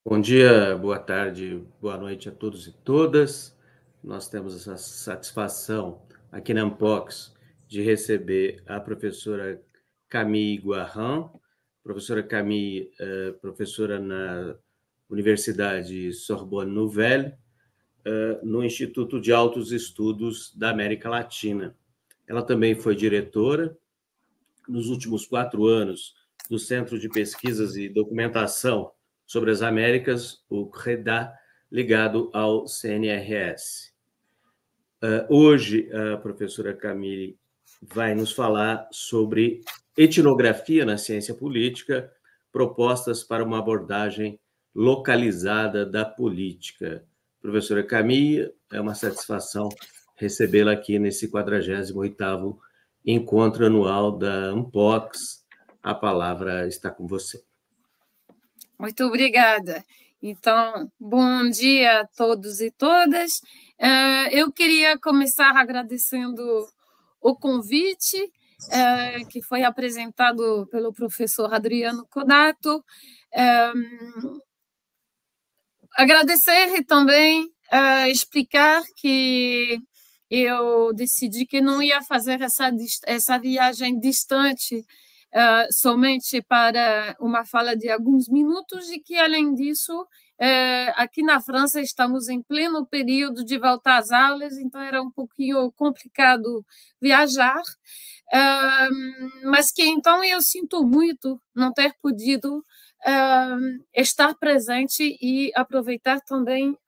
Bom dia, boa tarde, boa noite a todos e todas. Nós temos essa satisfação aqui na Ampox de receber a professora Camille Guarran. Professora Camille é professora na Universidade Sorbonne Nouvelle, no Instituto de Altos Estudos da América Latina. Ela também foi diretora, nos últimos 4 anos, do Centro de Pesquisas e Documentação sobre as Américas, o CREDA, ligado ao CNRS. Hoje, a professora Camille vai nos falar sobre etnografia na ciência política, propostas para uma abordagem localizada da política. Professora Camille, é uma satisfação recebê-la aqui nesse 48º encontro anual da Ampox. A palavra está com você. Muito obrigada. Então, bom dia a todos e todas. Eu queria começar agradecendo o convite que foi apresentado pelo professor Adriano Codato. Agradecer e também explicar que eu decidi que não ia fazer essa viagem distante somente para uma fala de alguns minutos e que, além disso, aqui na França estamos em pleno período de volta às aulas, então era um pouquinho complicado viajar, mas que então eu sinto muito não ter podido estar presente e aproveitar também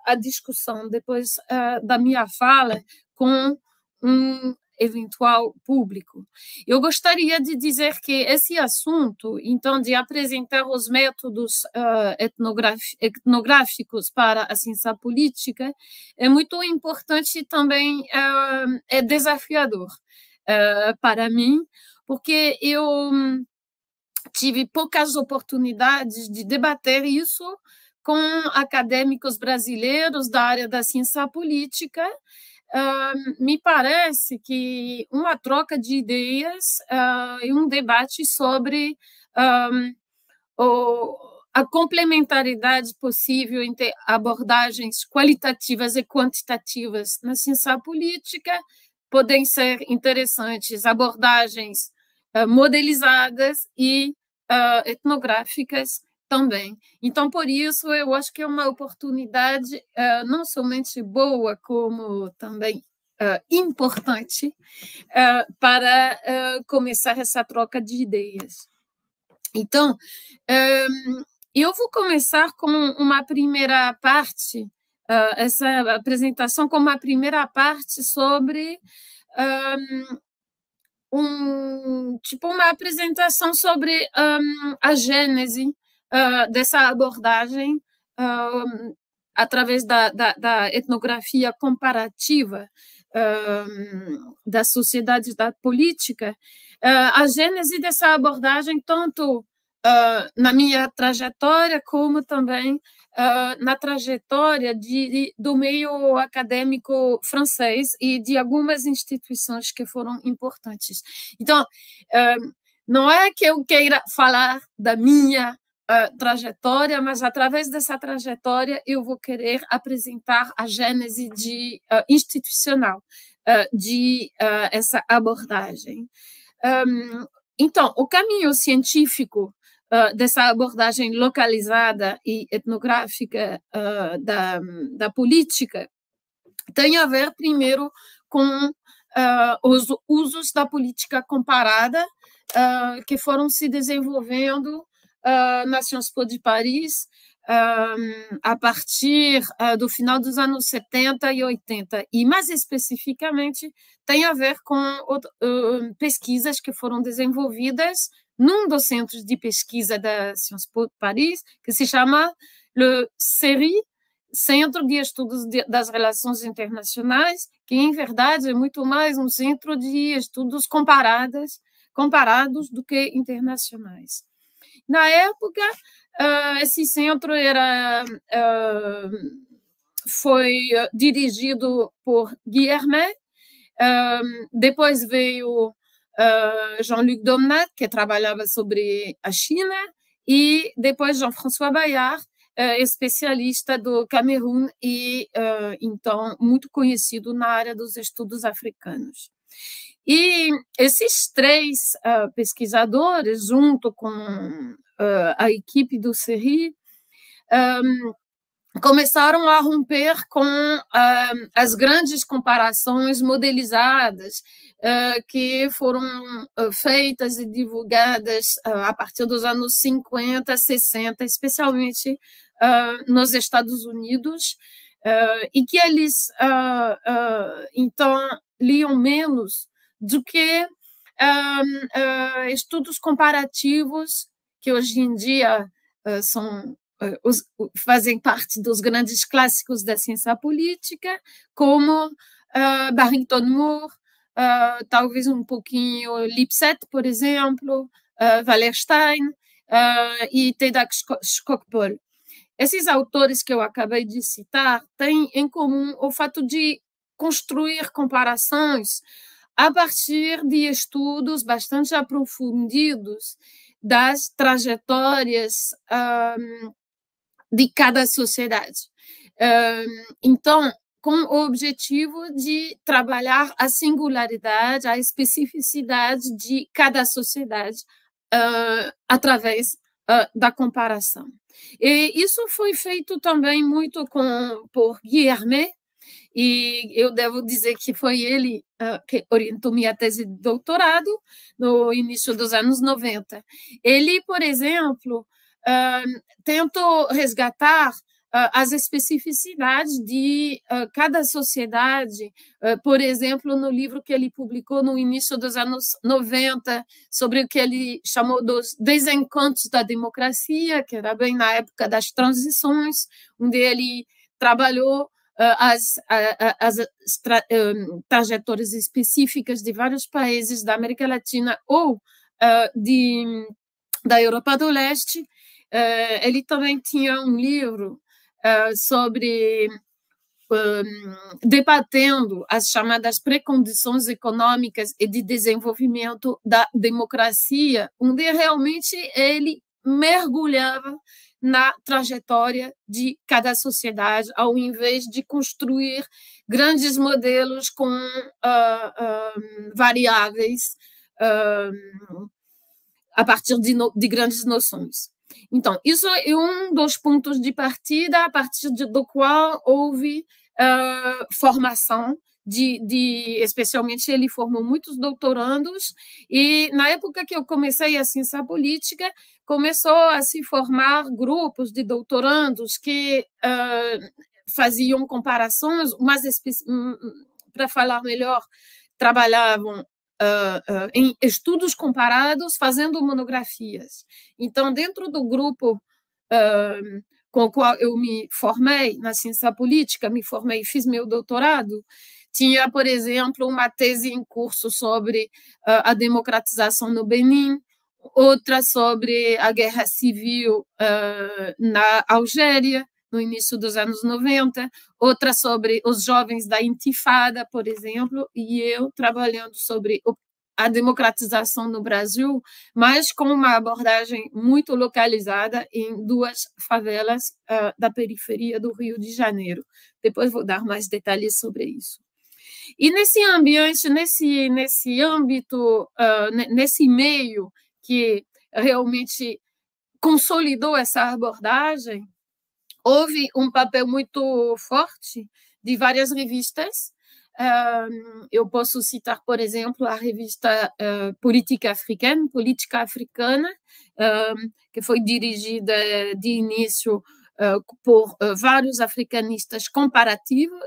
a discussão depois da minha fala com um eventual público. Eu gostaria de dizer que esse assunto, então, de apresentar os métodos etnográficos para a ciência política, é muito importante e também é desafiador para mim, porque eu tive poucas oportunidades de debater isso com acadêmicos brasileiros da área da ciência política. Me parece que uma troca de ideias e um debate sobre a complementaridade possível entre abordagens qualitativas e quantitativas na ciência política podem ser interessantes, abordagens modelizadas e etnográficas também. Então, por isso, eu acho que é uma oportunidade não somente boa, como também importante para começar essa troca de ideias. Então, eu vou começar com uma primeira parte, essa apresentação com uma primeira parte sobre uma apresentação sobre a gênese dessa abordagem através da etnografia comparativa da sociedade e da política, a gênese dessa abordagem tanto na minha trajetória como também na trajetória do meio acadêmico francês e de algumas instituições que foram importantes. Então, não é que eu queira falar da minha trajetória, mas através dessa trajetória eu vou querer apresentar a gênese institucional de essa abordagem. Então, o caminho científico dessa abordagem localizada e etnográfica da política tem a ver, primeiro, com os usos da política comparada que foram se desenvolvendo na Sciences Po de Paris a partir do final dos anos 70 e 80, e mais especificamente tem a ver com pesquisas que foram desenvolvidas num dos centros de pesquisa da Sciences Po de Paris, que se chama le CERI, Centro de Estudos das Relações Internacionais, que, em verdade, é muito mais um centro de estudos comparados do que internacionais. Na época, esse centro foi dirigido por Guilhermet, depois veio Jean-Luc Domnat, que trabalhava sobre a China, e depois Jean-François Bayard, especialista do Camerun e, então, muito conhecido na área dos estudos africanos. E esses três pesquisadores, junto com a equipe do CERI, começaram a romper com as grandes comparações modelizadas que foram feitas e divulgadas a partir dos anos 50, 60, especialmente nos Estados Unidos, e que eles, então, liam menos do que estudos comparativos que hoje em dia fazem parte dos grandes clássicos da ciência política, como Barrington Moore, talvez um pouquinho Lipset, por exemplo, Wallerstein e Teda Skocpol. Esses autores que eu acabei de citar têm em comum o fato de construir comparações a partir de estudos bastante aprofundidos das trajetórias de cada sociedade. Então, com o objetivo de trabalhar a singularidade, a especificidade de cada sociedade através da comparação. E isso foi feito também muito por Guilherme, e eu devo dizer que foi ele que orientou minha tese de doutorado no início dos anos 90. Ele, por exemplo, tentou resgatar as especificidades de cada sociedade, por exemplo, no livro que ele publicou no início dos anos 90, sobre o que ele chamou dos desencantos da democracia, que era bem na época das transições, onde ele trabalhou as trajetórias específicas de vários países da América Latina ou da Europa do Leste. Ele também tinha um livro sobre debatendo as chamadas precondições econômicas e de desenvolvimento da democracia, onde realmente ele mergulhava na trajetória de cada sociedade, ao invés de construir grandes modelos com variáveis a partir de grandes noções. Então, isso é um dos pontos de partida a partir do qual houve formação especialmente ele formou muitos doutorandos, e na época que eu comecei a ciência política, começou a se formar grupos de doutorandos que faziam comparações, mas para falar melhor, trabalhavam em estudos comparados, fazendo monografias. Então, dentro do grupo com o qual eu me formei na ciência política, fiz meu doutorado, tinha, por exemplo, uma tese em curso sobre a democratização no Benin, outra sobre a guerra civil na Algéria, no início dos anos 90, outra sobre os jovens da Intifada, por exemplo, e eu trabalhando sobre a democratização no Brasil, mas com uma abordagem muito localizada em duas favelas da periferia do Rio de Janeiro. Depois vou dar mais detalhes sobre isso. E nesse ambiente, nesse âmbito, nesse meio que realmente consolidou essa abordagem, houve um papel muito forte de várias revistas. Eu posso citar, por exemplo, a revista Política Africana, que foi dirigida de início por vários africanistas comparativos,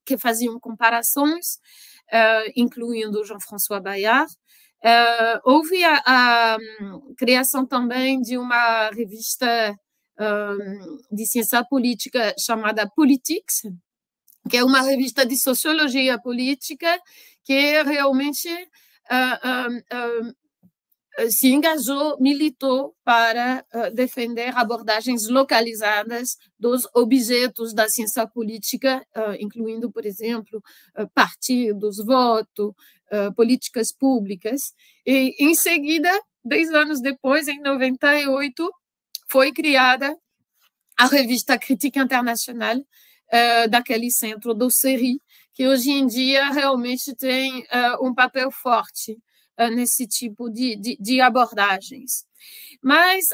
que faziam comparações, incluindo Jean-François Bayard. Houve a criação também de uma revista de ciência política chamada Politics, que é uma revista de sociologia política que realmente se engajou, militou para defender abordagens localizadas dos objetos da ciência política, incluindo, por exemplo, partidos, voto, políticas públicas. E, em seguida, 10 anos depois, em 98, foi criada a revista Crítica Internacional, daquele centro do CERI, que hoje em dia realmente tem um papel forte nesse tipo de abordagens. Mas,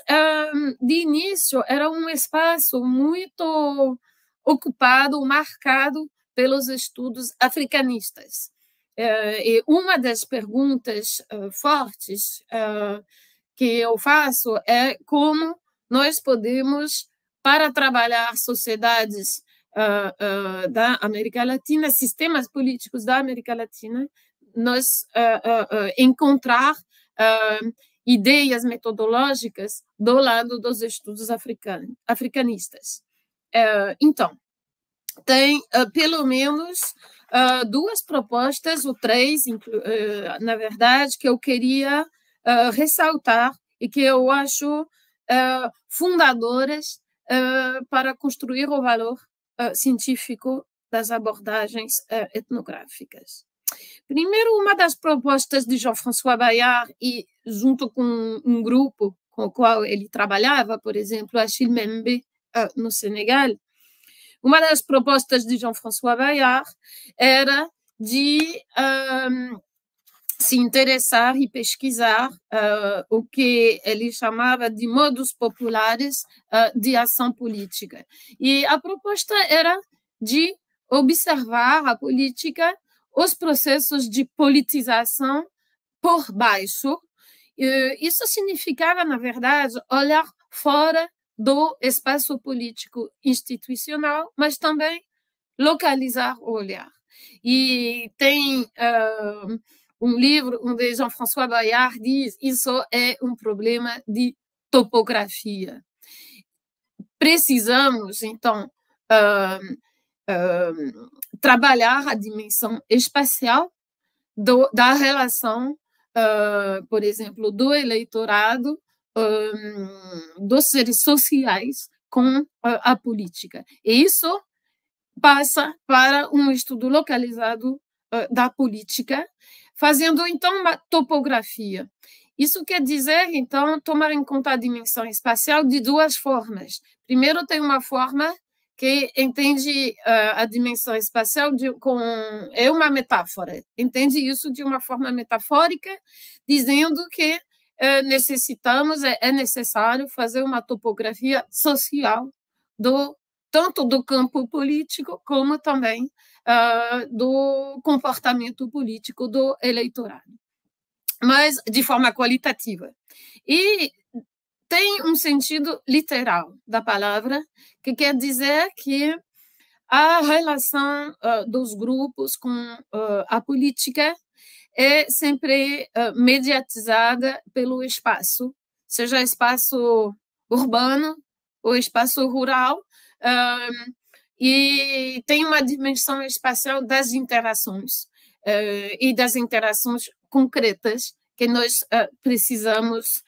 de início, era um espaço muito ocupado, marcado pelos estudos africanistas. E uma das perguntas fortes que eu faço é como nós podemos, para trabalhar sociedades da América Latina, sistemas políticos da América Latina, nós encontrar ideias metodológicas do lado dos estudos africanistas. Então, tem pelo menos duas propostas, ou três, na verdade, que eu queria ressaltar e que eu acho fundadoras para construir o valor científico das abordagens etnográficas. Primeiro, uma das propostas de Jean-François Bayard, e junto com um grupo com o qual ele trabalhava, por exemplo, Achille Mbembe, no Senegal, uma das propostas de Jean-François Bayard era de se interessar e pesquisar o que ele chamava de modos populares de ação política. E a proposta era de observar a política, os processos de politização por baixo. Isso significava, na verdade, olhar fora do espaço político institucional, mas também localizar o olhar. E tem um livro onde Jean-François Bayard diz: isso é um problema de topografia. Precisamos, então, trabalhar a dimensão espacial da relação, por exemplo, do eleitorado, dos seres sociais com a política. E isso passa para um estudo localizado da política, fazendo, então, uma topografia. Isso quer dizer, então, tomar em conta a dimensão espacial de duas formas. Primeiro, tem uma forma que entende a dimensão espacial é uma metáfora, entende isso de uma forma metafórica, dizendo que é necessário fazer uma topografia social tanto do campo político como também do comportamento político do eleitorado, mas de forma qualitativa. E tem um sentido literal da palavra, que quer dizer que a relação dos grupos com a política é sempre mediatizada pelo espaço, seja espaço urbano ou espaço rural, e tem uma dimensão espacial das interações e das interações concretas que nós precisamos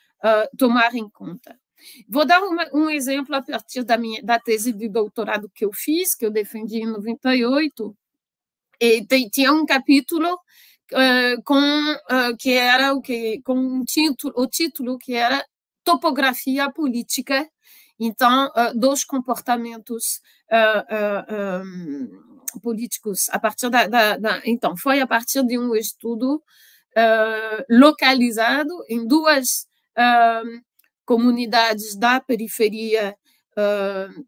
tomar em conta. Vou dar um exemplo a partir da tese de doutorado que eu fiz, que eu defendi em 98, e tinha um capítulo que era com o título que era Topografia Política, então, dos comportamentos políticos, a partir então, foi a partir de um estudo localizado em duas comunidades da periferia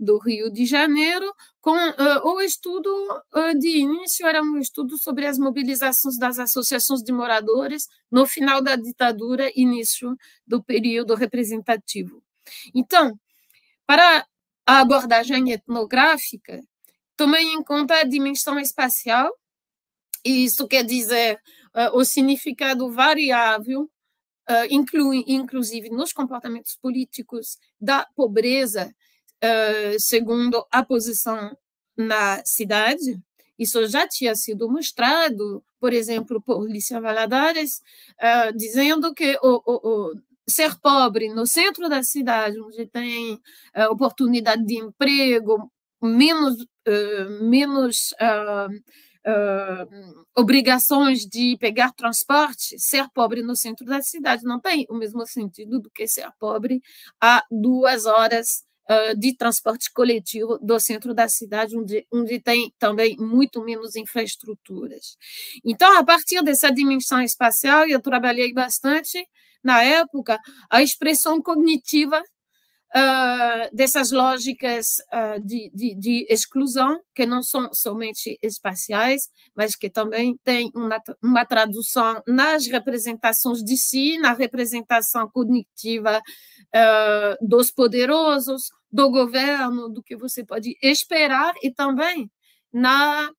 do Rio de Janeiro, com o estudo de início era um estudo sobre as mobilizações das associações de moradores no final da ditadura, início do período representativo. Então, para a abordagem etnográfica, tomei em conta a dimensão espacial, e isso quer dizer o significado variável, inclusive nos comportamentos políticos, da pobreza, segundo a posição na cidade. Isso já tinha sido mostrado, por exemplo, por Lícia Valadares, dizendo que ser pobre no centro da cidade, onde tem oportunidade de emprego, menos obrigações de pegar transporte, ser pobre no centro da cidade não tem o mesmo sentido do que ser pobre a 2 horas de transporte coletivo do centro da cidade, onde tem também muito menos infraestruturas. Então, a partir dessa dimensão espacial, eu trabalhei bastante, na época, a expressão cognitiva dessas lógicas de exclusão, que não são somente espaciais, mas que também têm uma tradução nas representações de si, na representação cognitiva dos poderosos, do governo, do que você pode esperar, e também na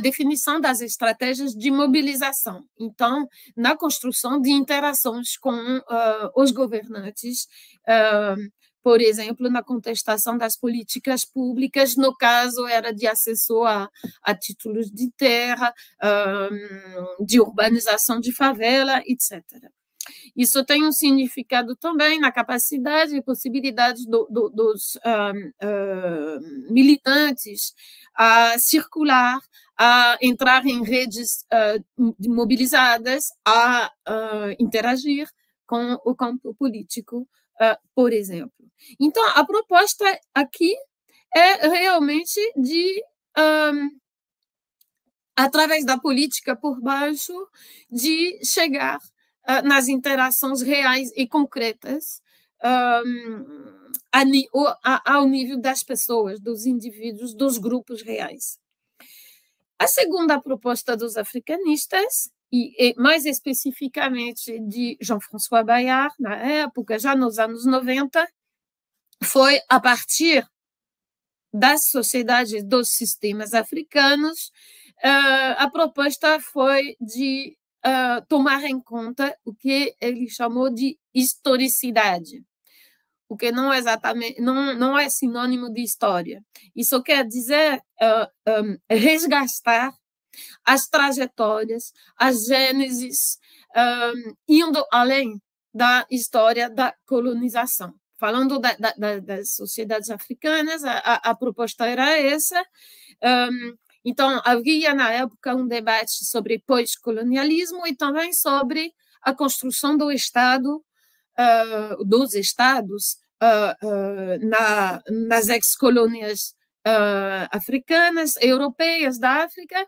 definição das estratégias de mobilização. Então, na construção de interações com os governantes, por exemplo, na contestação das políticas públicas, no caso, era de acesso a títulos de terra, de urbanização de favela, etc. Isso tem um significado também na capacidade e possibilidades dos militantes a circular, a entrar em redes mobilizadas, a interagir com o campo político, por exemplo. Então, a proposta aqui é realmente de, através da política por baixo, de chegar nas interações reais e concretas ao nível das pessoas, dos indivíduos, dos grupos reais. A segunda proposta dos africanistas, e mais especificamente de Jean-François Bayard, na época, já nos anos 90, foi a partir das sociedades dos sistemas africanos, a proposta foi de tomar em conta o que ele chamou de historicidade, o que não é exatamente, não é sinônimo de história. Isso quer dizer resgatar as trajetórias, as gêneses, indo além da história da colonização. Falando das sociedades africanas, a proposta era essa. Então, havia, na época, um debate sobre pós-colonialismo e também sobre a construção do Estado, dos Estados, nas ex-colônias africanas, europeias da África.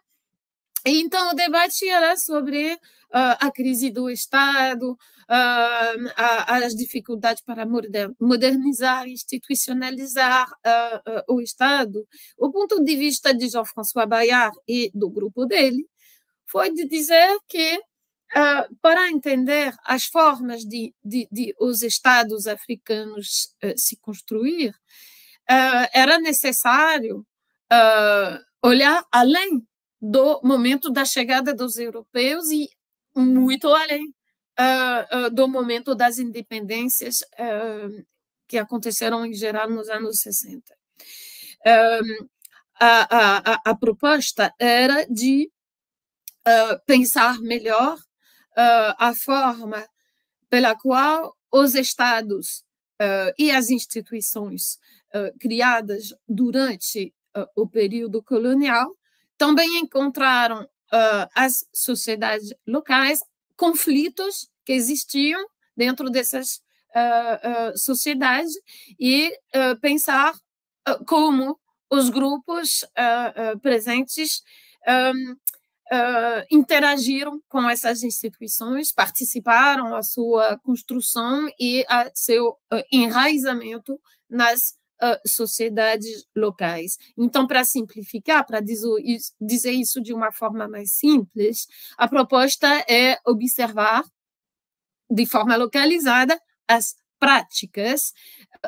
E, então, o debate era sobre a crise do Estado, as dificuldades para modernizar, institucionalizar o Estado. O ponto de vista de Jean-François Bayard e do grupo dele foi de dizer que, para entender as formas de os Estados africanos se construir, era necessário olhar além do momento da chegada dos europeus e muito além do momento das independências que aconteceram em geral nos anos 60. A proposta era de pensar melhor a forma pela qual os Estados e as instituições criadas durante o período colonial também encontraram as sociedades locais conflitos que existiam dentro dessas sociedades e pensar como os grupos presentes interagiram com essas instituições, participaram da sua construção e a seu enraizamento nas sociedades locais. Então, para simplificar, para dizer isso de uma forma mais simples, a proposta é observar de forma localizada as práticas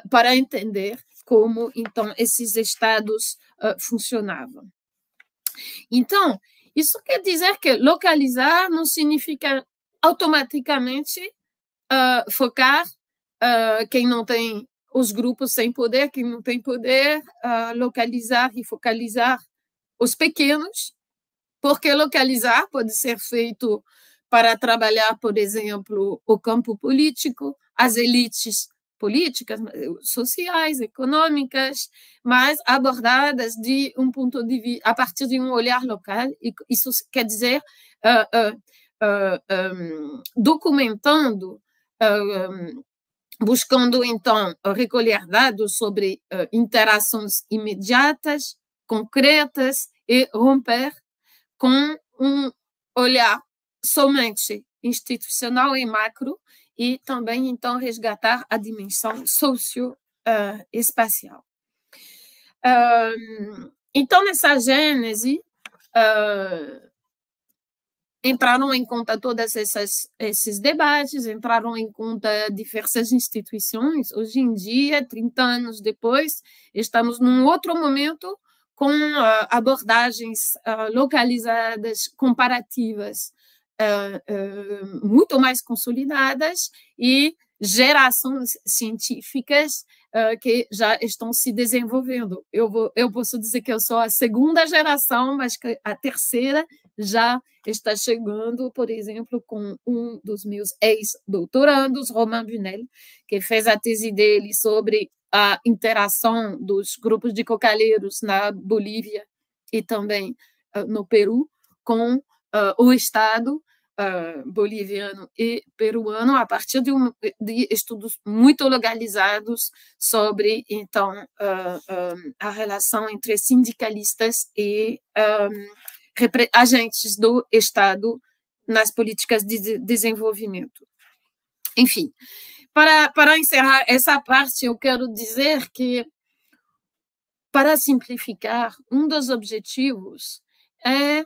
para entender como, então, esses estados funcionavam. Então, isso quer dizer que localizar não significa automaticamente focar quem não tem os grupos sem poder, quem não tem poder, localizar e focalizar os pequenos, porque localizar pode ser feito para trabalhar, por exemplo, o campo político, as elites políticas, sociais, econômicas, mas abordadas de um ponto de vista, a partir de um olhar local. E isso quer dizer documentando buscando, então, recolher dados sobre interações imediatas, concretas, e romper com um olhar somente institucional e macro, e também, então, resgatar a dimensão socio-espacial. Então, nessa gênese, entraram em conta todos esses debates, entraram em conta diversas instituições. Hoje em dia, 30 anos depois, estamos num outro momento com abordagens localizadas, comparativas, muito mais consolidadas e gerações científicas que já estão se desenvolvendo. Eu posso dizer que eu sou a segunda geração, mas que a terceira já está chegando, por exemplo, com um dos meus ex-doutorandos, Romain Bunel, que fez a tese dele sobre a interação dos grupos de cocalheiros na Bolívia e também no Peru com o Estado boliviano e peruano, a partir de estudos muito localizados sobre, então, a relação entre sindicalistas e agentes do Estado nas políticas de desenvolvimento. Enfim, para encerrar essa parte, eu quero dizer que, para simplificar, um dos objetivos é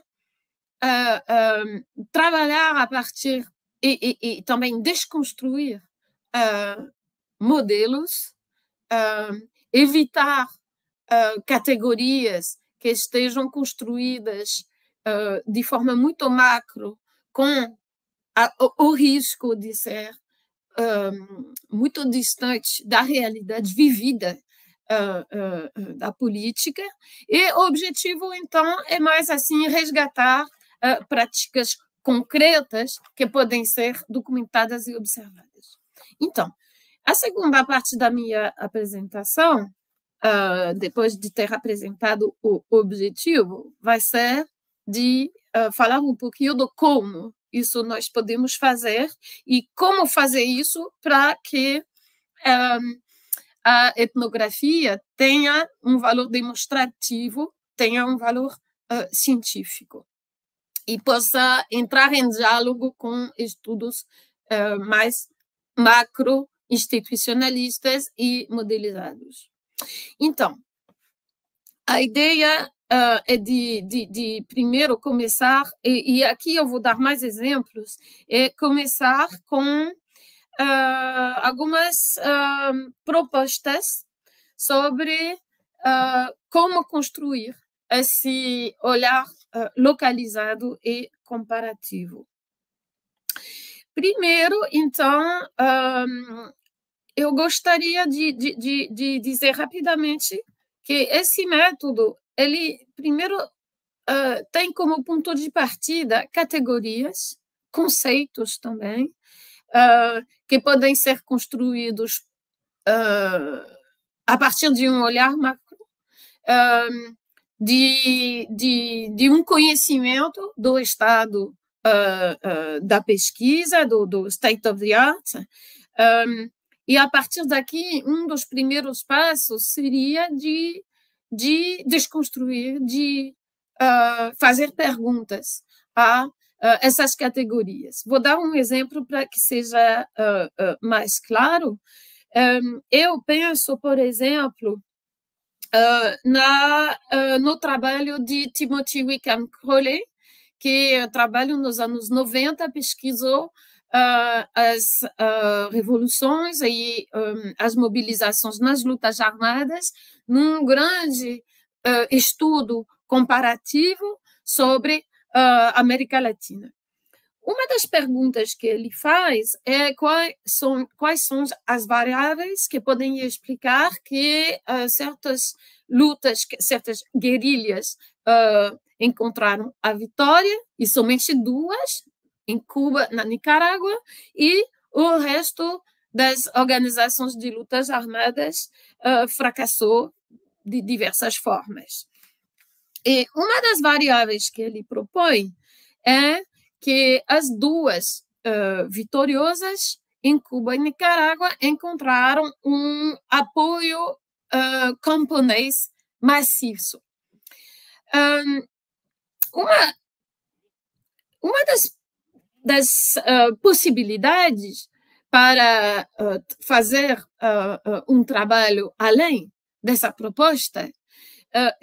trabalhar a partir e também desconstruir modelos, evitar categorias que estejam construídas de forma muito macro, com o risco de ser muito distante da realidade vivida da política, e o objetivo, então, é mais assim resgatar práticas concretas que podem ser documentadas e observadas. Então, a segunda parte da minha apresentação, depois de ter apresentado o objetivo, vai ser de falar um pouquinho do como isso nós podemos fazer e como fazer isso para que a etnografia tenha um valor demonstrativo, tenha um valor científico e possa entrar em diálogo com estudos mais macro-institucionalistas e modelizados. Então, a ideia é de primeiro começar, e aqui eu vou dar mais exemplos, é começar com algumas propostas sobre como construir esse olhar localizado e comparativo. Primeiro, então, eu gostaria de dizer rapidamente que esse método, ele, primeiro, tem como ponto de partida categorias, conceitos também, que podem ser construídos a partir de um olhar macro, de um conhecimento do estado da pesquisa, do state of the art, e a partir daqui, um dos primeiros passos seria de desconstruir, de fazer perguntas a essas categorias. Vou dar um exemplo para que seja mais claro. Eu penso, por exemplo, no trabalho de Timothy Wickham Crowley, que trabalho nos anos 90, pesquisou as revoluções e as mobilizações nas lutas armadas, num grande estudo comparativo sobre a América Latina. Uma das perguntas que ele faz é quais são as variáveis que podem explicar que certas lutas, certas guerrilhas encontraram a vitória, e somente duas, em Cuba, na Nicarágua, e o resto das organizações de lutas armadas fracassou de diversas formas. E uma das variáveis que ele propõe é que as duas vitoriosas em Cuba e Nicarágua encontraram um apoio camponês maciço. Uma das possibilidades para fazer um trabalho além dessa proposta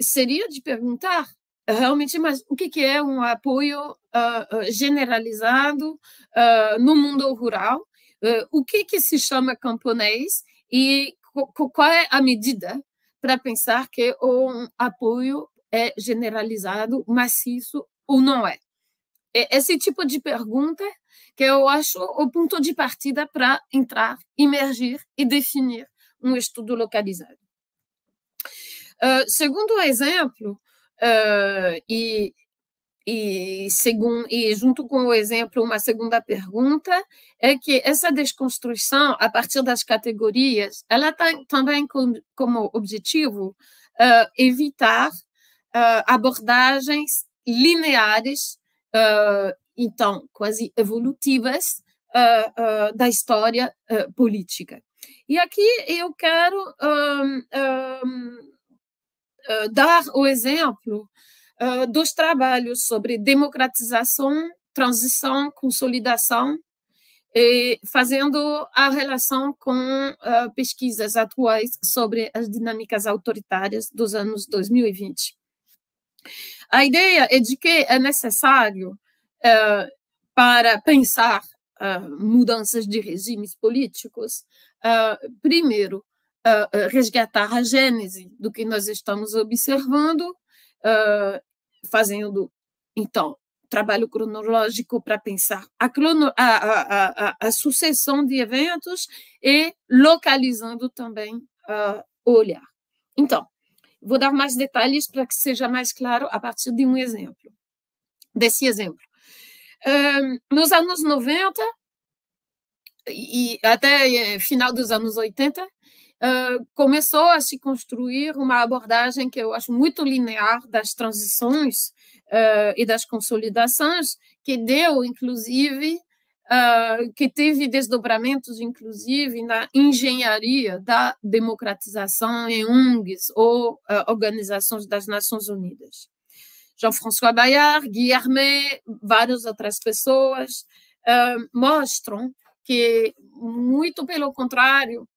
seria de perguntar realmente, mas o que é um apoio generalizado no mundo rural? O que se chama camponês e qual é a medida para pensar que um apoio é generalizado, maciço ou não é? Esse tipo de pergunta que eu acho o ponto de partida para entrar, emergir e definir um estudo localizado. Segundo exemplo, e junto com o exemplo, uma segunda pergunta é que essa desconstrução, a partir das categorias, ela tem também como objetivo evitar abordagens lineares, então, quase evolutivas, da história política. E aqui eu quero dar o exemplo dos trabalhos sobre democratização, transição, consolidação, e fazendo a relação com pesquisas atuais sobre as dinâmicas autoritárias dos anos 2020. A ideia é de que é necessário, para pensar mudanças de regimes políticos, primeiro, resgatar a gênese do que nós estamos observando, fazendo, então, trabalho cronológico para pensar a sucessão de eventos e localizando também o olhar. Então, vou dar mais detalhes para que seja mais claro a partir de um exemplo, desse exemplo. Nos anos 90 e até final dos anos 80, começou a se construir uma abordagem que eu acho muito linear das transições e das consolidações, que deu, inclusive, que teve desdobramentos, inclusive, na engenharia da democratização em ONGs ou organizações das Nações Unidas. Jean-François Bayard, Guilherme, várias outras pessoas mostram que, muito pelo contrário,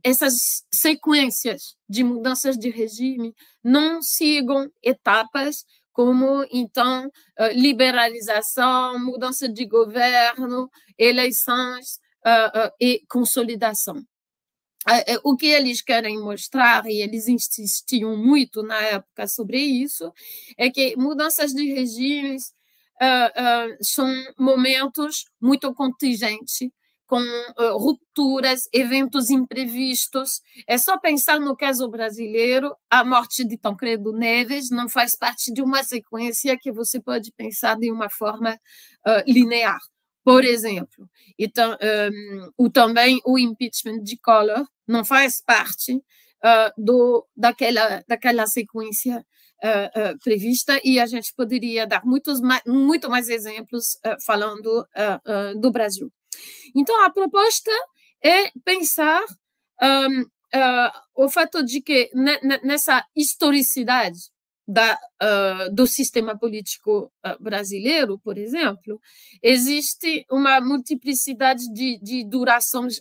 essas sequências de mudanças de regime não sigam etapas como, então, liberalização, mudança de governo, eleições e consolidação. O que eles querem mostrar, e eles insistiam muito na época sobre isso, é que mudanças de regimes são momentos muito contingentes, com rupturas, eventos imprevistos. É só pensar no caso brasileiro, a morte de Tancredo Neves não faz parte de uma sequência que você pode pensar de uma forma linear, por exemplo. Então, também o impeachment de Collor não faz parte daquela sequência prevista, e a gente poderia dar muito mais exemplos falando do Brasil. Então, a proposta é pensar o fato de que nessa historicidade do sistema político brasileiro, por exemplo, existe uma multiplicidade de durações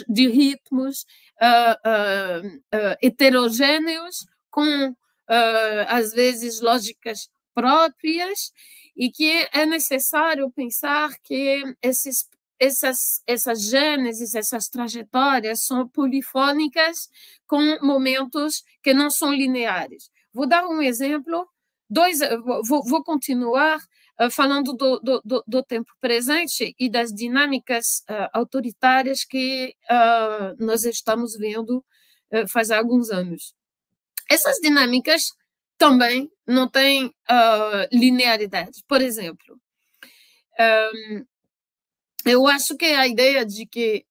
de ritmos heterogêneos, com, às vezes, lógicas próprias, e que é necessário pensar que essas gêneses, essas trajetórias são polifônicas, com momentos que não são lineares. Vou dar um exemplo, vou continuar falando do tempo presente e das dinâmicas autoritárias que nós estamos vendo faz alguns anos. Essas dinâmicas também não têm linearidade. Por exemplo, eu acho que a ideia de que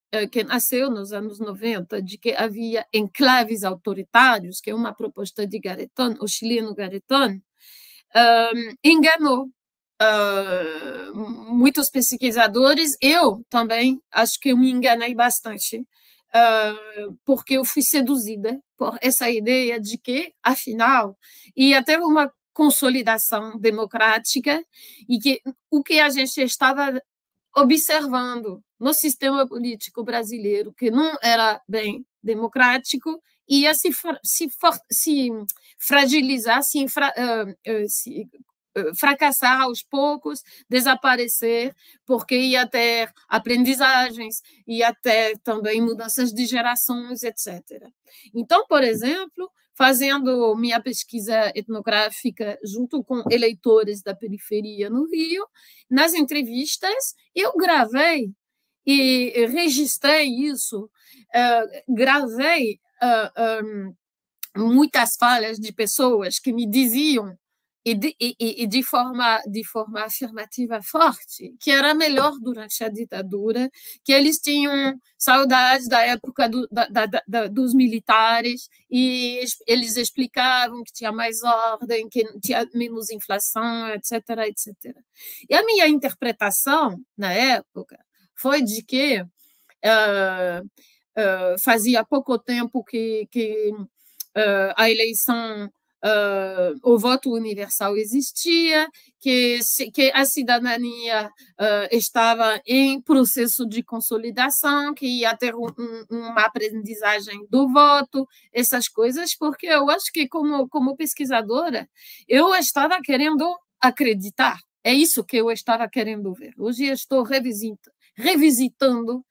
nasceu nos anos 90, de que havia enclaves autoritários, que é uma proposta de Garetón, o chileno Garetón, enganou muitos pesquisadores, eu também acho que eu me enganei bastante, porque eu fui seduzida por essa ideia de que, afinal, ia ter uma consolidação democrática e que o que a gente estava observando no sistema político brasileiro, que não era bem democrático, ia se fragilizar, se fracassar aos poucos, desaparecer, porque ia ter aprendizagens, ia ter também mudanças de gerações, etc. Então, por exemplo, fazendo minha pesquisa etnográfica junto com eleitores da periferia no Rio, nas entrevistas, eu gravei e registrei isso, gravei muitas falas de pessoas que me diziam e de forma afirmativa forte, que era melhor durante a ditadura, que eles tinham saudades da época dos militares, e eles explicavam que tinha mais ordem, que tinha menos inflação, etc., etc. E a minha interpretação, na época, foi de que fazia pouco tempo que a eleição, o voto universal existia, que a cidadania estava em processo de consolidação, que ia ter uma aprendizagem do voto, essas coisas, porque eu acho que, como pesquisadora, eu estava querendo acreditar. É isso que eu estava querendo ver. Hoje eu estou revisitando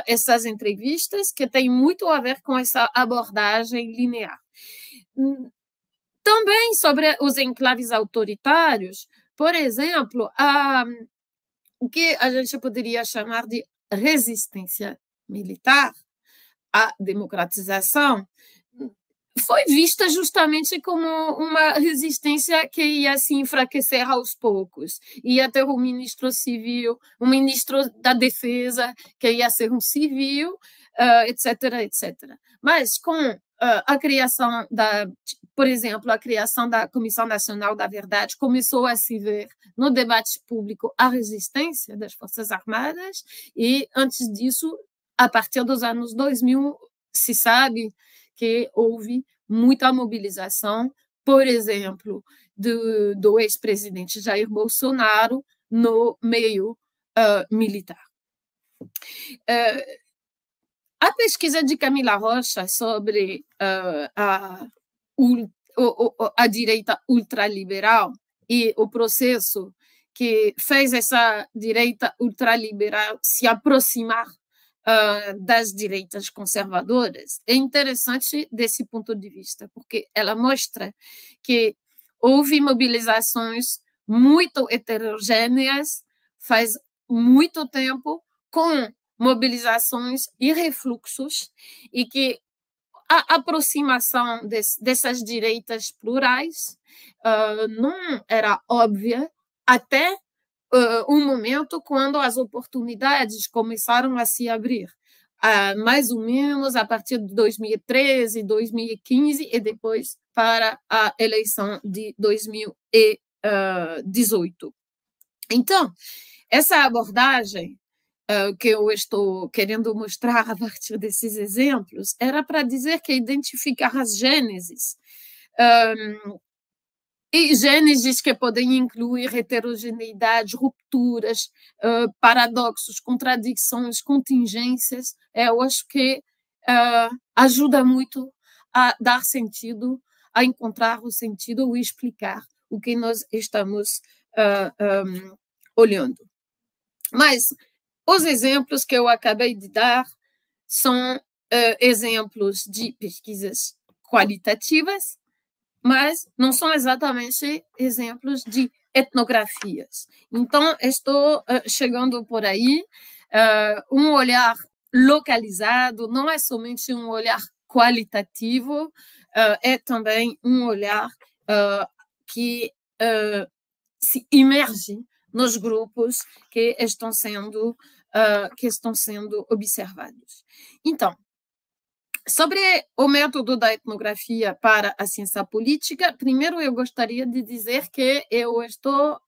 essas entrevistas, que tem muito a ver com essa abordagem linear. Também sobre os enclaves autoritários, por exemplo, o que a gente poderia chamar de resistência militar à democratização foi vista justamente como uma resistência que ia se enfraquecer aos poucos. Ia ter um ministro civil, um ministro da defesa, que ia ser um civil, etc., etc. Mas com a criação por exemplo, a criação da Comissão Nacional da Verdade, começou a se ver no debate público a resistência das Forças Armadas, e antes disso, a partir dos anos 2000, se sabe que houve muita mobilização, por exemplo, do ex-presidente Jair Bolsonaro no meio militar. A pesquisa de Camila Rocha sobre a direita ultraliberal e o processo que fez essa direita ultraliberal se aproximar das direitas conservadoras, é interessante desse ponto de vista, porque ela mostra que houve mobilizações muito heterogêneas faz muito tempo, com mobilizações e refluxos, e que a aproximação dessas direitas plurais não era óbvia até um momento quando as oportunidades começaram a se abrir, mais ou menos a partir de 2013, 2015 e depois para a eleição de 2018. Então, essa abordagem que eu estou querendo mostrar a partir desses exemplos era para dizer que identificar as gêneses e gênesis que podem incluir heterogeneidade, rupturas, paradoxos, contradições, contingências, eu acho que ajuda muito a dar sentido, a encontrar o sentido ou explicar o que nós estamos olhando. Mas os exemplos que eu acabei de dar são exemplos de pesquisas qualitativas, mas não são exatamente exemplos de etnografias. Então, estou chegando por aí, um olhar localizado, não é somente um olhar qualitativo, é também um olhar que se imerge nos grupos que estão sendo observados. Então, Sobre o método da etnografia para a ciência política, primeiro eu gostaria de dizer que eu estou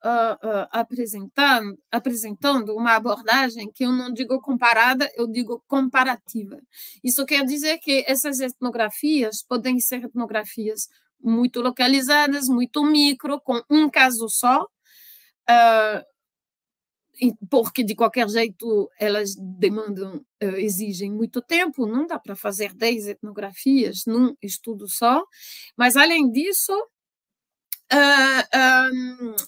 apresentando uma abordagem que eu não digo comparada, eu digo comparativa. Isso quer dizer que essas etnografias podem ser etnografias muito localizadas, muito micro, com um caso só, porque de qualquer jeito elas demandam, exigem muito tempo, não dá para fazer 10 etnografias num estudo só, mas além disso,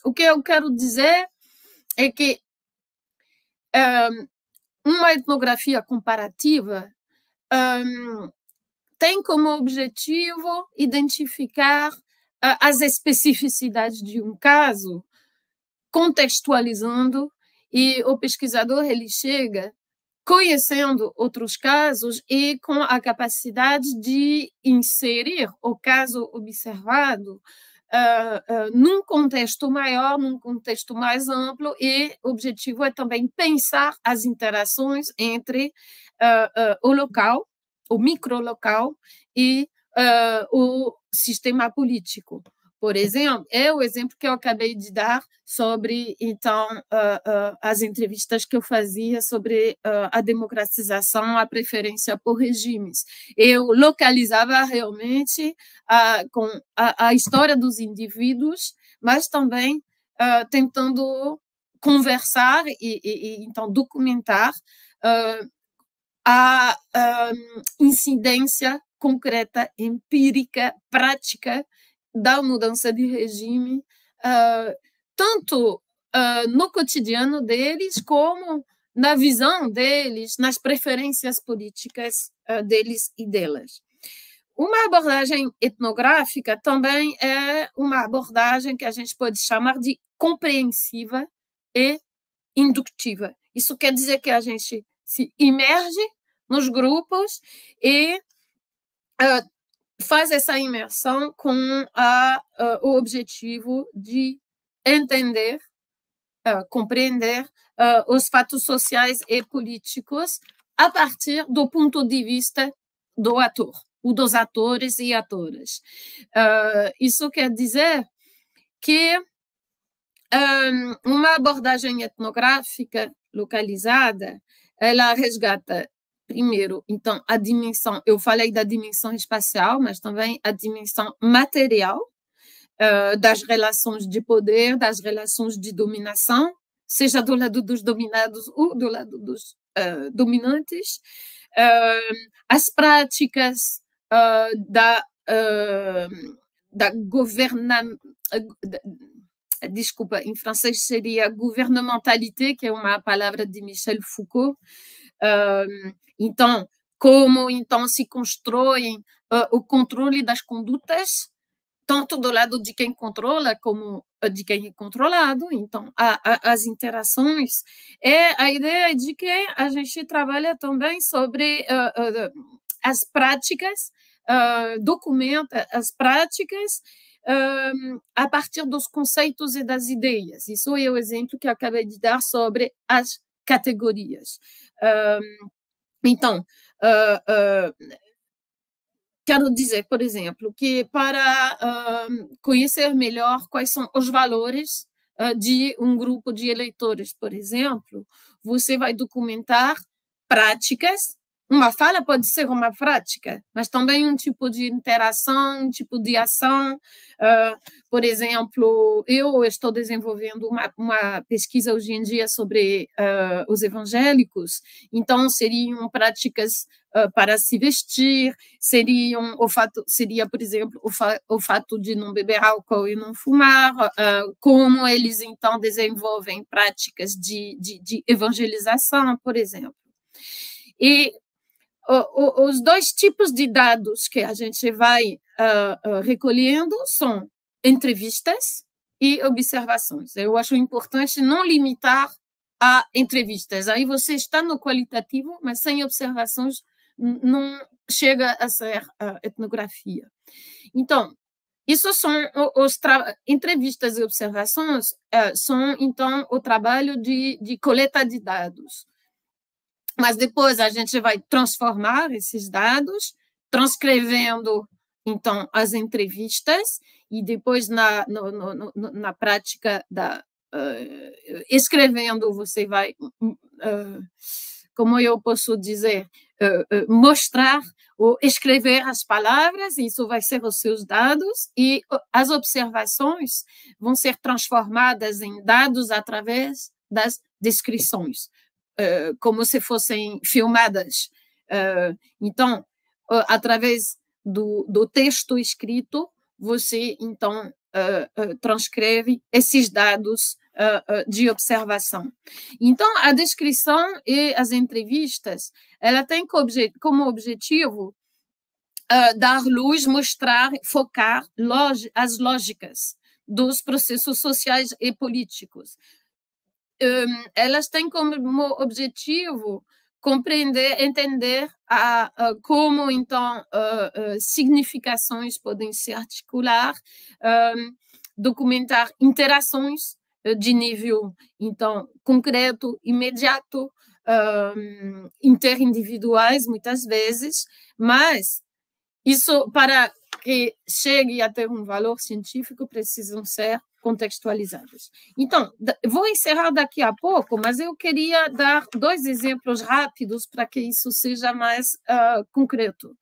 o que eu quero dizer é que uma etnografia comparativa tem como objetivo identificar as especificidades de um caso, contextualizando, e o pesquisador ele chega conhecendo outros casos e com a capacidade de inserir o caso observado num contexto maior, num contexto mais amplo, e o objetivo é também pensar as interações entre o local, o microlocal e o sistema político. Por exemplo, é o exemplo que eu acabei de dar sobre, então, as entrevistas que eu fazia sobre a democratização, a preferência por regimes. Eu localizava realmente com a história dos indivíduos, mas também tentando conversar e então, documentar a incidência concreta, empírica, prática da mudança de regime, tanto no cotidiano deles, como na visão deles, nas preferências políticas deles e delas. Uma abordagem etnográfica também é uma abordagem que a gente pode chamar de compreensiva e indutiva. Isso quer dizer que a gente se imerge nos grupos e faz essa imersão com o objetivo de entender, compreender os fatos sociais e políticos a partir do ponto de vista do ator, ou dos atores e atoras. Isso quer dizer que uma abordagem etnográfica localizada, ela resgata primeiro, então, a dimensão, eu falei da dimensão espacial, mas também a dimensão material das relações de poder, das relações de dominação, seja do lado dos dominados ou do lado dos dominantes, as práticas da desculpa, em francês seria gouvernementalité, que é uma palavra de Michel Foucault. Então, como então se constrói o controle das condutas, tanto do lado de quem controla como de quem é controlado. Então, as interações. A ideia de que a gente trabalha também sobre as práticas, documenta as práticas a partir dos conceitos e das ideias. Isso é o exemplo que eu acabei de dar sobre as categorias. Então, quero dizer, por exemplo, que para conhecer melhor quais são os valores de um grupo de eleitores, por exemplo, você vai documentar práticas. Uma fala pode ser uma prática, mas também um tipo de interação, um tipo de ação. Por exemplo, eu estou desenvolvendo uma pesquisa hoje em dia sobre os evangélicos, então seriam práticas para se vestir, seria, por exemplo, o fato de não beber álcool e não fumar, como eles, então, desenvolvem práticas de evangelização, por exemplo. E os dois tipos de dados que a gente vai recolhendo são entrevistas e observações. Eu acho importante não limitar a entrevistas. Aí você está no qualitativo, mas sem observações não chega a ser etnografia. Então, isso são entrevistas e observações, são, então, o trabalho de coleta de dados. Mas depois a gente vai transformar esses dados transcrevendo, então, as entrevistas, e depois, na prática, escrevendo, você vai, como eu posso dizer, mostrar ou escrever as palavras, isso vai ser os seus dados, e as observações vão ser transformadas em dados através das descrições, como se fossem filmadas. Então, através do texto escrito, você, então, transcreve esses dados de observação. Então, a descrição e as entrevistas, ela tem como objetivo dar luz, mostrar, focar as lógicas dos processos sociais e políticos. Elas têm como objetivo compreender, entender como, então, significações podem se articular, documentar interações de nível, então, concreto, imediato, interindividuais, muitas vezes, mas isso, para que chegue a ter um valor científico, precisam ser contextualizadas. Então, vou encerrar daqui a pouco, mas eu queria dar 2 exemplos rápidos para que isso seja mais concreto.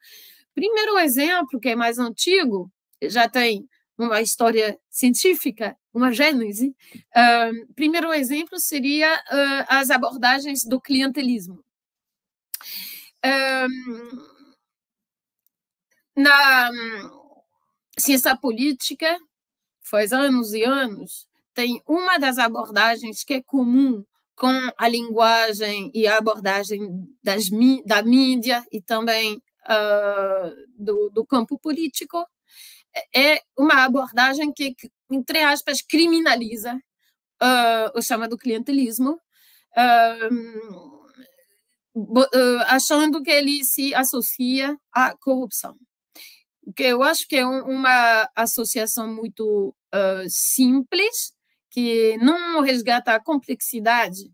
Primeiro exemplo, que é mais antigo, já tem uma história científica, uma gênese. Primeiro exemplo seria as abordagens do clientelismo. Na ciência política, faz anos e anos, tem uma das abordagens que é comum com a linguagem e a abordagem da mídia e também do campo político, é uma abordagem que, entre aspas, criminaliza o chamado clientelismo, achando que ele se associa à corrupção. Que eu acho que é uma associação muito simples, que não resgata a complexidade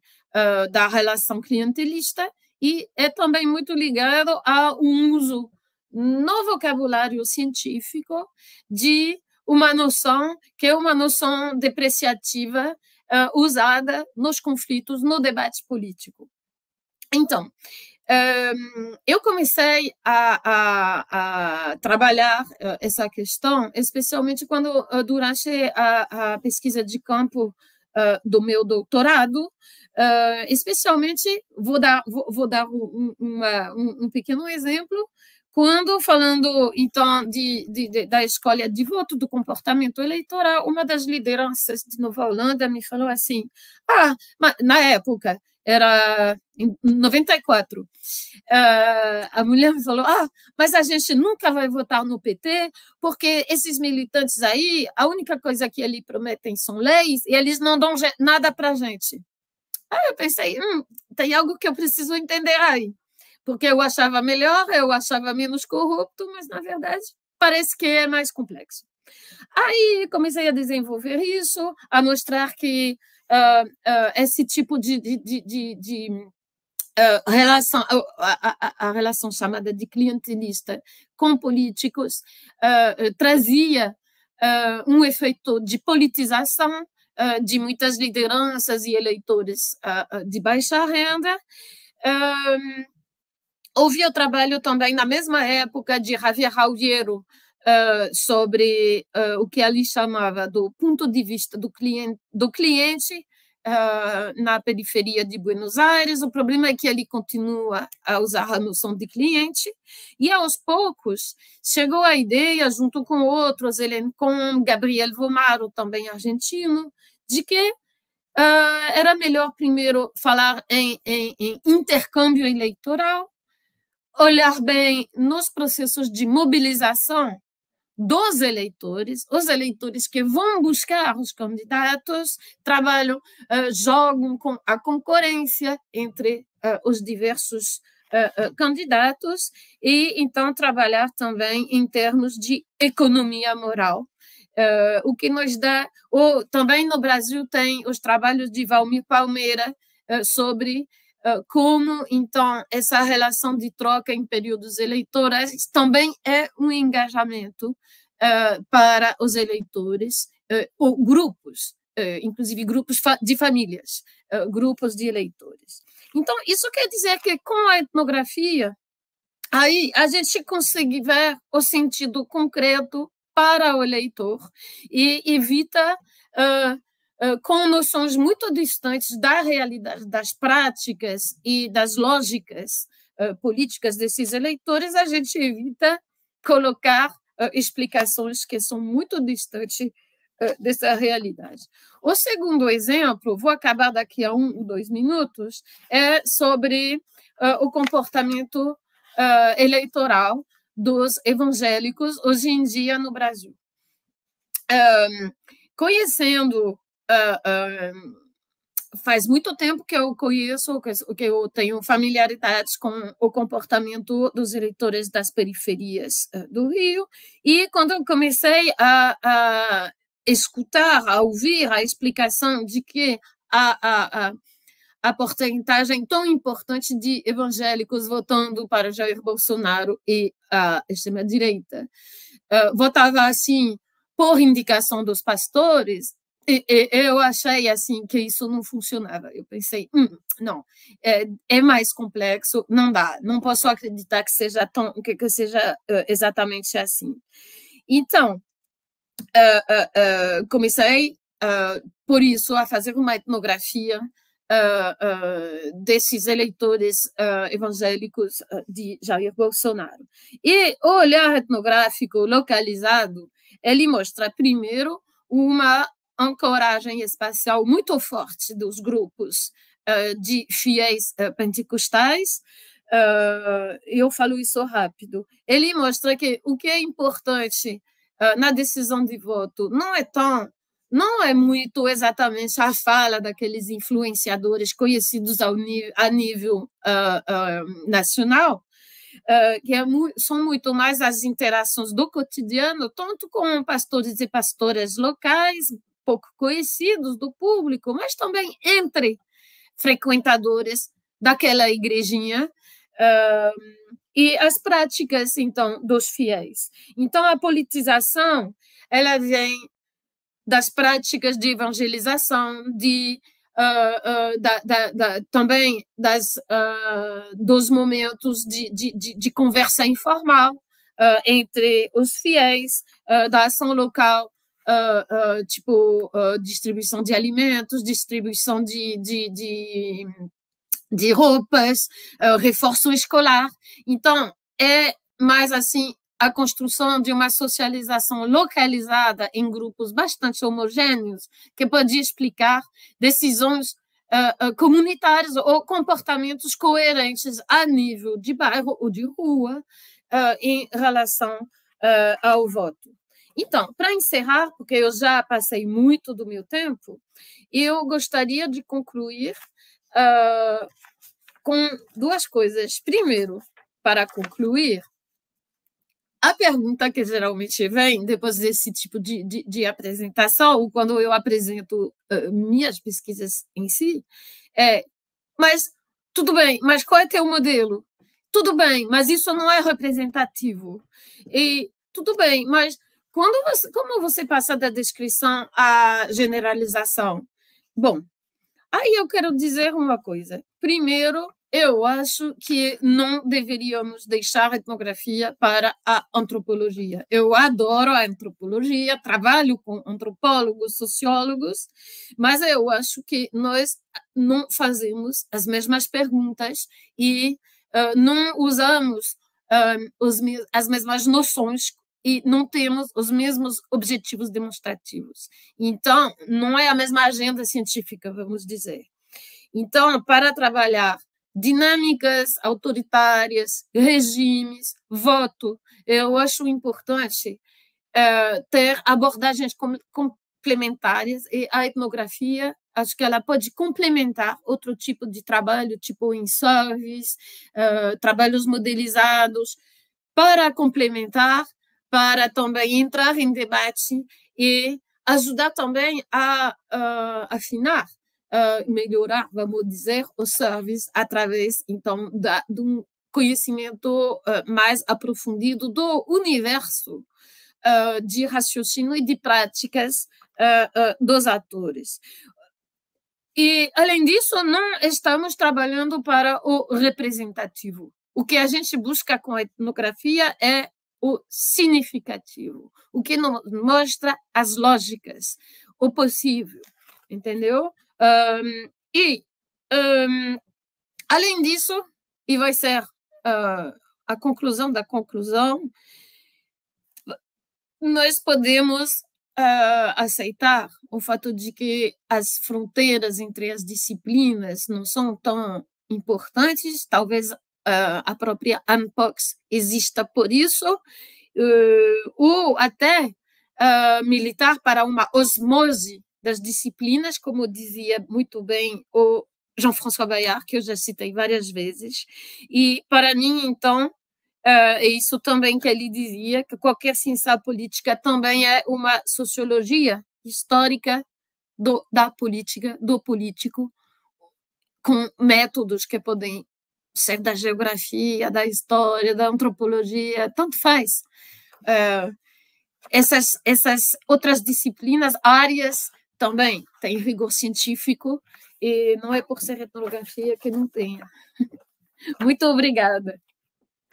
da relação clientelista e é também muito ligado a um uso no vocabulário científico de uma noção que é uma noção depreciativa usada nos conflitos, no debate político. Então, eu comecei a trabalhar essa questão, especialmente quando, durante a pesquisa de campo do meu doutorado, especialmente, vou dar um pequeno exemplo, quando falando, então, da escolha de voto, do comportamento eleitoral, uma das lideranças de Nova Holanda me falou assim, mas na época, era em 94, a mulher me falou, mas a gente nunca vai votar no PT, porque esses militantes aí, a única coisa que eles prometem são leis, e eles não dão nada para a gente. Aí eu pensei, tem algo que eu preciso entender aí, porque eu achava melhor, eu achava menos corrupto, mas, na verdade, parece que é mais complexo. Aí comecei a desenvolver isso, a mostrar que esse tipo de relação, a relação chamada de clientelista com políticos trazia um efeito de politização de muitas lideranças e eleitores de baixa renda. Houve o trabalho também, na mesma época, de Javier Raudiero, sobre o que ele chamava do ponto de vista do cliente na periferia de Buenos Aires. O problema é que ele continua a usar a noção de cliente e, aos poucos, chegou a ideia, junto com outros, com Gabriel Vomaro, também argentino, de que era melhor primeiro falar em intercâmbio eleitoral, olhar bem nos processos de mobilização dos eleitores, os eleitores que vão buscar os candidatos, trabalham, jogam com a concorrência entre os diversos candidatos e, então, trabalhar também em termos de economia moral. O que nos dá, também no Brasil tem os trabalhos de Valmir Palmeira sobre como, então, essa relação de troca em períodos eleitorais também é um engajamento para os eleitores, ou grupos, inclusive grupos de famílias, grupos de eleitores. Então, isso quer dizer que, com a etnografia, aí a gente consegue ver o sentido concreto para o eleitor e evita com noções muito distantes da realidade, das práticas e das lógicas políticas desses eleitores, a gente evita colocar explicações que são muito distantes dessa realidade. O segundo exemplo, vou acabar daqui a 1 ou 2 minutos, é sobre o comportamento eleitoral dos evangélicos hoje em dia no Brasil. Conhecendo, faz muito tempo que eu conheço, que eu tenho familiaridade com o comportamento dos eleitores das periferias do Rio, e quando eu comecei a escutar, a ouvir a explicação de que a porcentagem tão importante de evangélicos votando para Jair Bolsonaro e a extrema-direita votava assim por indicação dos pastores, eu achei assim que isso não funcionava. Eu pensei, não, é mais complexo, não dá, não posso acreditar que seja exatamente assim. Então, comecei, por isso, a fazer uma etnografia desses eleitores evangélicos de Jair Bolsonaro. E o olhar etnográfico localizado, ele mostra, primeiro, uma ancoragem espacial muito forte dos grupos de fiéis pentecostais. Eu falo isso rápido. Ele mostra que o que é importante na decisão de voto não é muito exatamente a fala daqueles influenciadores conhecidos a nível nacional, que são muito mais as interações do cotidiano, tanto com pastores e pastoras locais, pouco conhecidos do público, mas também entre frequentadores daquela igrejinha, e as práticas, então, dos fiéis. Então, a politização, ela vem das práticas de evangelização, também dos momentos de conversa informal entre os fiéis, da ação local, tipo distribuição de alimentos, distribuição de roupas, reforço escolar. Então, é mais assim a construção de uma socialização localizada em grupos bastante homogêneos, que pode explicar decisões comunitárias ou comportamentos coerentes a nível de bairro ou de rua em relação ao voto. Então, para encerrar, porque eu já passei muito do meu tempo, eu gostaria de concluir com 2 coisas. Primeiro, para concluir, a pergunta que geralmente vem depois desse tipo de apresentação, ou quando eu apresento minhas pesquisas em si, mas tudo bem, mas qual é teu modelo? Tudo bem, mas isso não é representativo. E tudo bem, mas como você passa da descrição à generalização? Bom, aí eu quero dizer uma coisa. Primeiro, eu acho que não deveríamos deixar a etnografia para a antropologia. Eu adoro a antropologia, trabalho com antropólogos, sociólogos, mas eu acho que nós não fazemos as mesmas perguntas e não usamos as mesmas noções e não temos os mesmos objetivos demonstrativos. Então, não é a mesma agenda científica, vamos dizer. Então, para trabalhar dinâmicas autoritárias, regimes, voto, eu acho importante ter abordagens complementares, e a etnografia, acho que ela pode complementar outro tipo de trabalho, tipo em service, trabalhos modelizados, para complementar, para também entrar em debate e ajudar também a afinar melhorar, vamos dizer, o serviço através, então, de um conhecimento mais aprofundido do universo de raciocínio e de práticas dos atores. E, além disso, não estamos trabalhando para o representativo. O que a gente busca com a etnografia é o significativo, o que nos mostra as lógicas, o possível, entendeu? Além disso, e vai ser a conclusão da conclusão, nós podemos aceitar o fato de que as fronteiras entre as disciplinas não são tão importantes, talvez a própria ANPOX exista por isso, ou até militar para uma osmose das disciplinas, como dizia muito bem o Jean-François Bayard, que eu já citei várias vezes. E, para mim, então, é isso também que ele dizia, que qualquer ciência política também é uma sociologia histórica da política, do político, com métodos que podem ser da geografia, da história, da antropologia, tanto faz. Essas outras disciplinas, áreas, também têm rigor científico, e não é por ser etnografia que não tenha. Muito obrigada.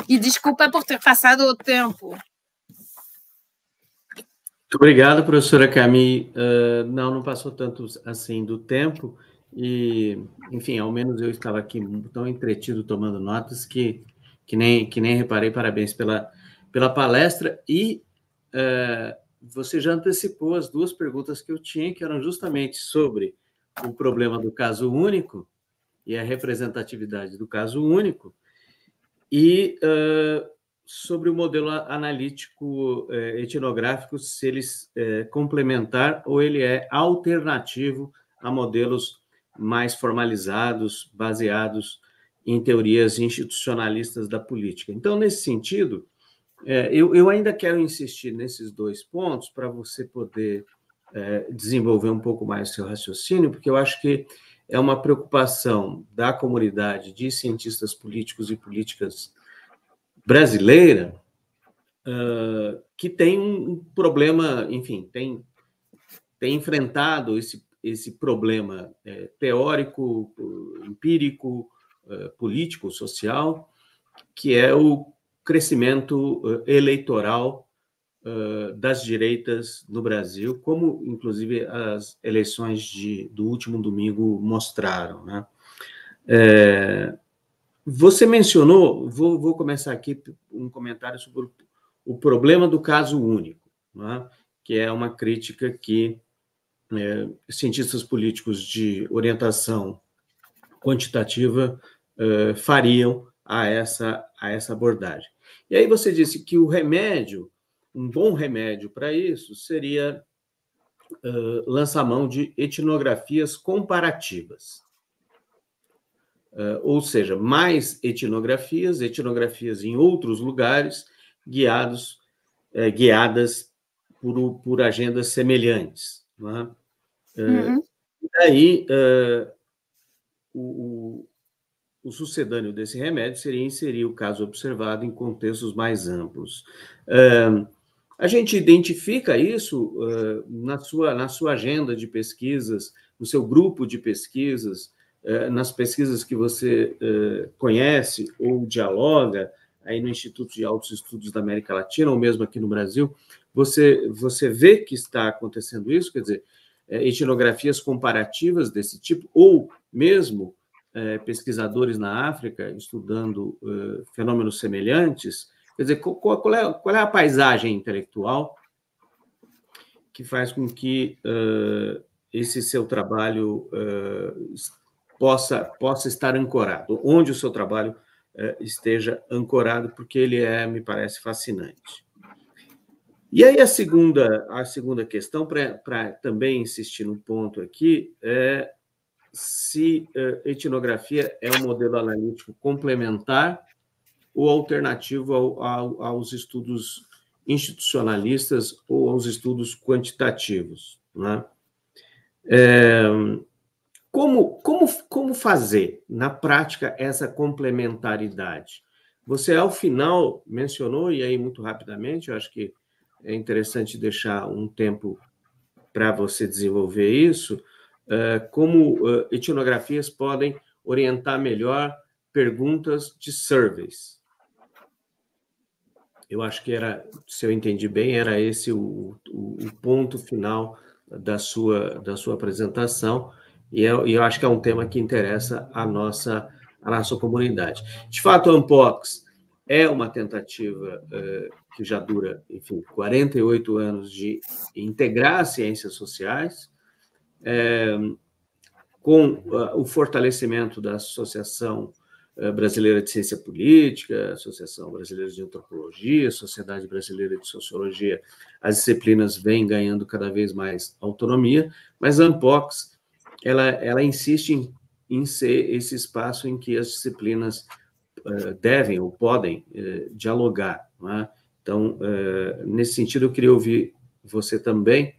E desculpa por ter passado o tempo. Muito obrigado, professora Camille. Não passou tanto assim do tempo, e, enfim, ao menos eu estava aqui tão entretido tomando notas que nem reparei. Parabéns pela palestra. E você já antecipou as duas perguntas que eu tinha, que eram justamente sobre o problema do caso único e a representatividade do caso único, e sobre o modelo analítico etnográfico, se ele é complementar ou ele é alternativo a modelos mais formalizados, baseados em teorias institucionalistas da política. Então, nesse sentido, eu ainda quero insistir nesses dois pontos para você poder desenvolver um pouco mais o seu raciocínio, porque eu acho que é uma preocupação da comunidade de cientistas políticos e políticas brasileira, que tem um problema, enfim, tem enfrentado esse problema teórico, empírico, político, social, que é o crescimento eleitoral das direitas no Brasil, como, inclusive, as eleições do último domingo mostraram, né? Você mencionou, vou começar aqui um comentário sobre o problema do caso único, né? Que é uma crítica que cientistas políticos de orientação quantitativa fariam a essa abordagem. E aí você disse que o remédio, um bom remédio para isso, seria lançar mão de etnografias comparativas. Ou seja, mais etnografias em outros lugares, guiadas por agendas semelhantes. Né? E aí, o sucedâneo desse remédio seria inserir o caso observado em contextos mais amplos. A gente identifica isso na sua agenda de pesquisas, no seu grupo de pesquisas, nas pesquisas que você conhece ou dialoga aí no Instituto de Altos Estudos da América Latina, ou mesmo aqui no Brasil, você vê que está acontecendo isso, quer dizer, etnografias comparativas desse tipo, ou mesmo pesquisadores na África estudando fenômenos semelhantes. Quer dizer, qual é a paisagem intelectual que faz com que esse seu trabalho possa estar ancorado, onde o seu trabalho esteja ancorado, porque ele me parece fascinante. E aí a segunda questão, para também insistir no ponto aqui, é se etnografia é um modelo analítico complementar ou alternativo aos estudos institucionalistas ou aos estudos quantitativos, né? Como fazer, na prática, essa complementaridade? Você, ao final, mencionou, e aí muito rapidamente, eu acho que é interessante deixar um tempo para você desenvolver isso, como etnografias podem orientar melhor perguntas de surveys. Eu acho que era, se eu entendi bem, era esse o ponto final da sua apresentação, e eu acho que é um tema que interessa a nossa comunidade. De fato, a Unpox é uma tentativa que já dura, enfim, 48 anos de integrar as ciências sociais, com o fortalecimento da Associação Brasileira de Ciência Política, Associação Brasileira de Antropologia, Sociedade Brasileira de Sociologia, as disciplinas vêm ganhando cada vez mais autonomia, mas a Unpox ela insiste em ser esse espaço em que as disciplinas devem ou podem dialogar. Não é? Então, nesse sentido, eu queria ouvir você também,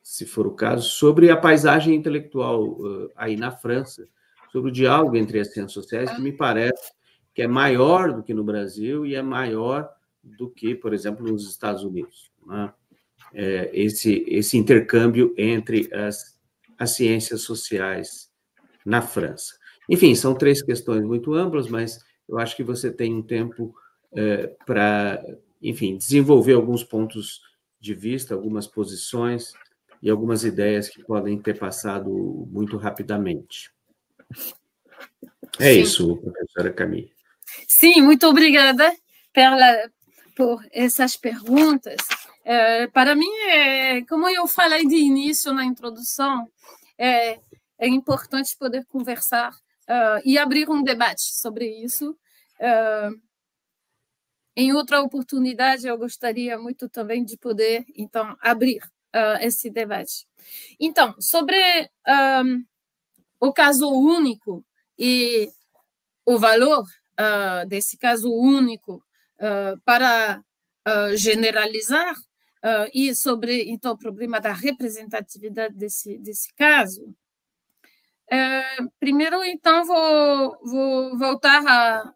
se for o caso, sobre a paisagem intelectual aí na França, sobre o diálogo entre as ciências sociais, que me parece que é maior do que no Brasil e é maior do que, por exemplo, nos Estados Unidos. Né? Esse intercâmbio entre as ciências sociais na França. Enfim, são 3 questões muito amplas, mas eu acho que você tem um tempo para, enfim, desenvolver alguns pontos de vista, algumas posições e algumas ideias que podem ter passado muito rapidamente. É Sim. Isso, professora Camille. Sim, muito obrigada por essas perguntas. Para mim, como eu falei de início na introdução, é importante poder conversar e abrir um debate sobre isso. Em outra oportunidade, eu gostaria muito também de poder, então, abrir esse debate. Então, sobre o caso único e o valor desse caso único para generalizar e sobre, então, o problema da representatividade desse caso. Primeiro, então, vou voltar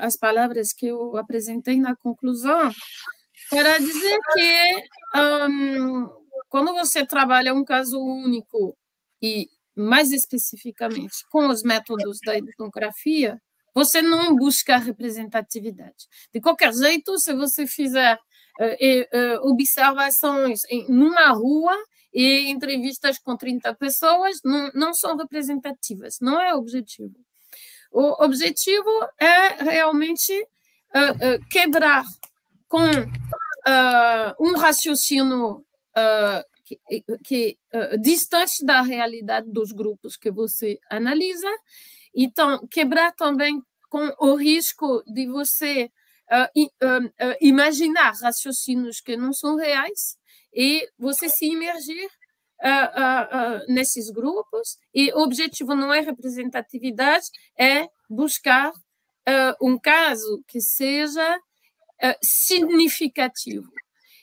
às palavras que eu apresentei na conclusão para dizer que quando você trabalha um caso único e, mais especificamente, com os métodos da etnografia, você não busca a representatividade. De qualquer jeito, se você fizer observações numa rua e entrevistas com 30 pessoas, não são representativas, não é o objetivo. O objetivo é realmente quebrar com um raciocínio distante da realidade dos grupos que você analisa. Então, quebrar também com o risco de você imaginar raciocínios que não são reais e você se imergir nesses grupos. E o objetivo não é representatividade, é buscar um caso que seja significativo,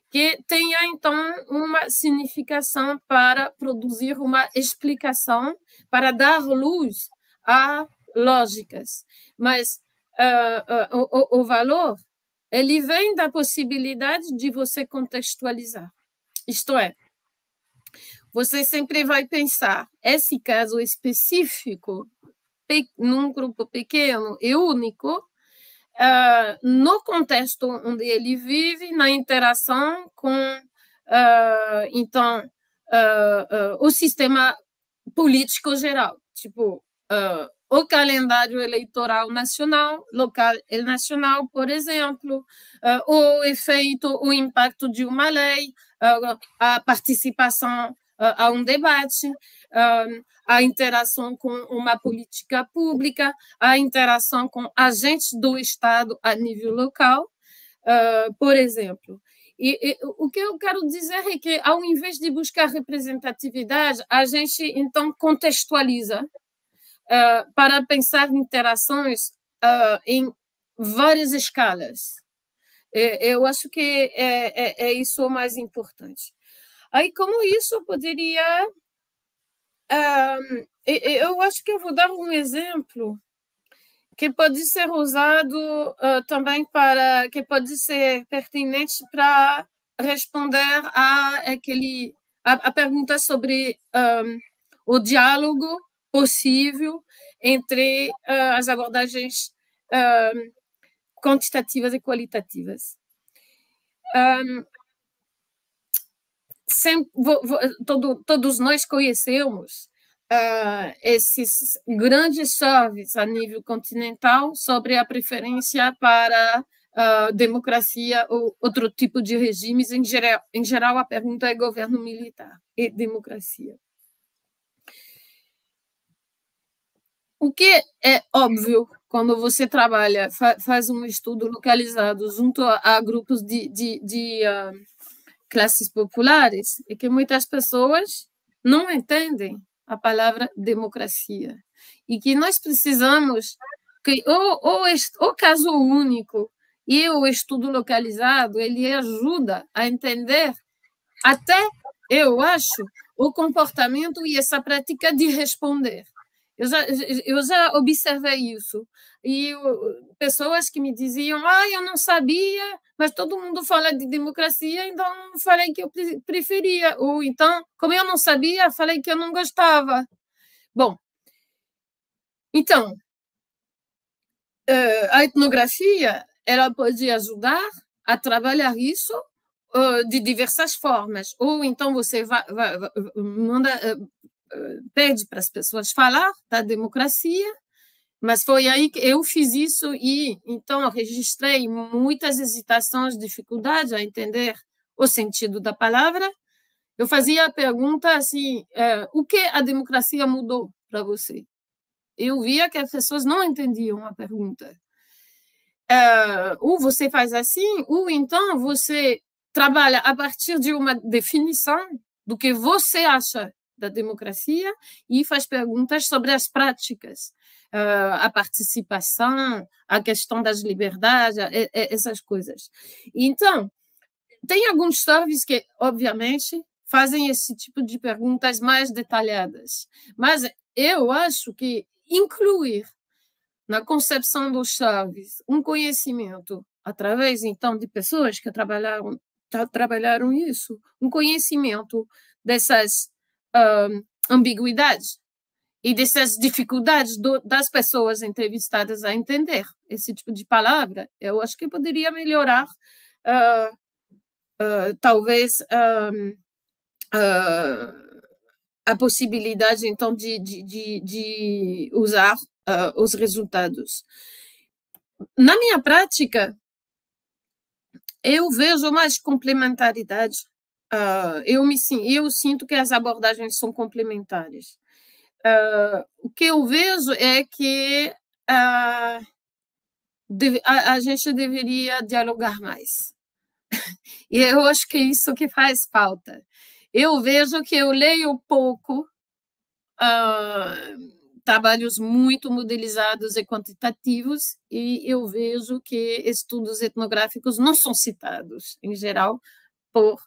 que tenha, então, uma significação para produzir uma explicação, para dar luz a lógicas. Mas o valor, ele vem da possibilidade de você contextualizar. Isto é, você sempre vai pensar, esse caso específico, num grupo pequeno e único, no contexto onde ele vive, na interação com, então, o sistema político geral, tipo, o calendário eleitoral nacional, local e nacional, por exemplo, o efeito, o impacto de uma lei, a participação a um debate, a interação com uma política pública, a interação com agentes do Estado a nível local, por exemplo. E o que eu quero dizer é que, ao invés de buscar representatividade, a gente, então, contextualiza para pensar em interações em várias escalas. Eu acho que é isso o mais importante. Aí, como isso poderia Eu acho que eu vou dar um exemplo que pode ser usado também que pode ser pertinente para responder a pergunta sobre o diálogo possível entre as abordagens quantitativas e qualitativas. Todos nós conhecemos esses grandes chaves a nível continental sobre a preferência para democracia ou outro tipo de regimes. Em geral, a pergunta é governo militar e democracia. O que é óbvio quando você trabalha, faz um estudo localizado junto a grupos de classes populares, é que muitas pessoas não entendem a palavra democracia e que nós precisamos que o caso único e o estudo localizado ele ajuda a entender até, eu acho, o comportamento e essa prática de responder. Eu já observei isso. E pessoas que me diziam, eu não sabia, mas todo mundo fala de democracia, então falei que eu preferia. Ou então, como eu não sabia, falei que eu não gostava. Bom, então, a etnografia ela pode ajudar a trabalhar isso de diversas formas. Ou então você pede para as pessoas falar da democracia, mas foi aí que eu fiz isso e então eu registrei muitas hesitações, dificuldades a entender o sentido da palavra. Eu fazia a pergunta assim, o que a democracia mudou para você? Eu via que as pessoas não entendiam a pergunta. Ou você faz assim, ou então você trabalha a partir de uma definição do que você acha da democracia e faz perguntas sobre as práticas, a participação, a questão das liberdades, essas coisas. Então, tem alguns surveys que, obviamente, fazem esse tipo de perguntas mais detalhadas, mas eu acho que incluir na concepção dos surveys um conhecimento através, então, de pessoas que trabalharam isso, um conhecimento dessas ambiguidades e dessas dificuldades das pessoas entrevistadas a entender esse tipo de palavra, eu acho que poderia melhorar, talvez, a possibilidade, então, de usar os resultados. Na minha prática, eu vejo mais complementaridade. Eu sinto que as abordagens são complementares. O que eu vejo é que a gente deveria dialogar mais. E eu acho que é isso que faz falta. Eu vejo que eu leio pouco trabalhos muito modelizados e quantitativos, e eu vejo que estudos etnográficos não são citados, em geral, por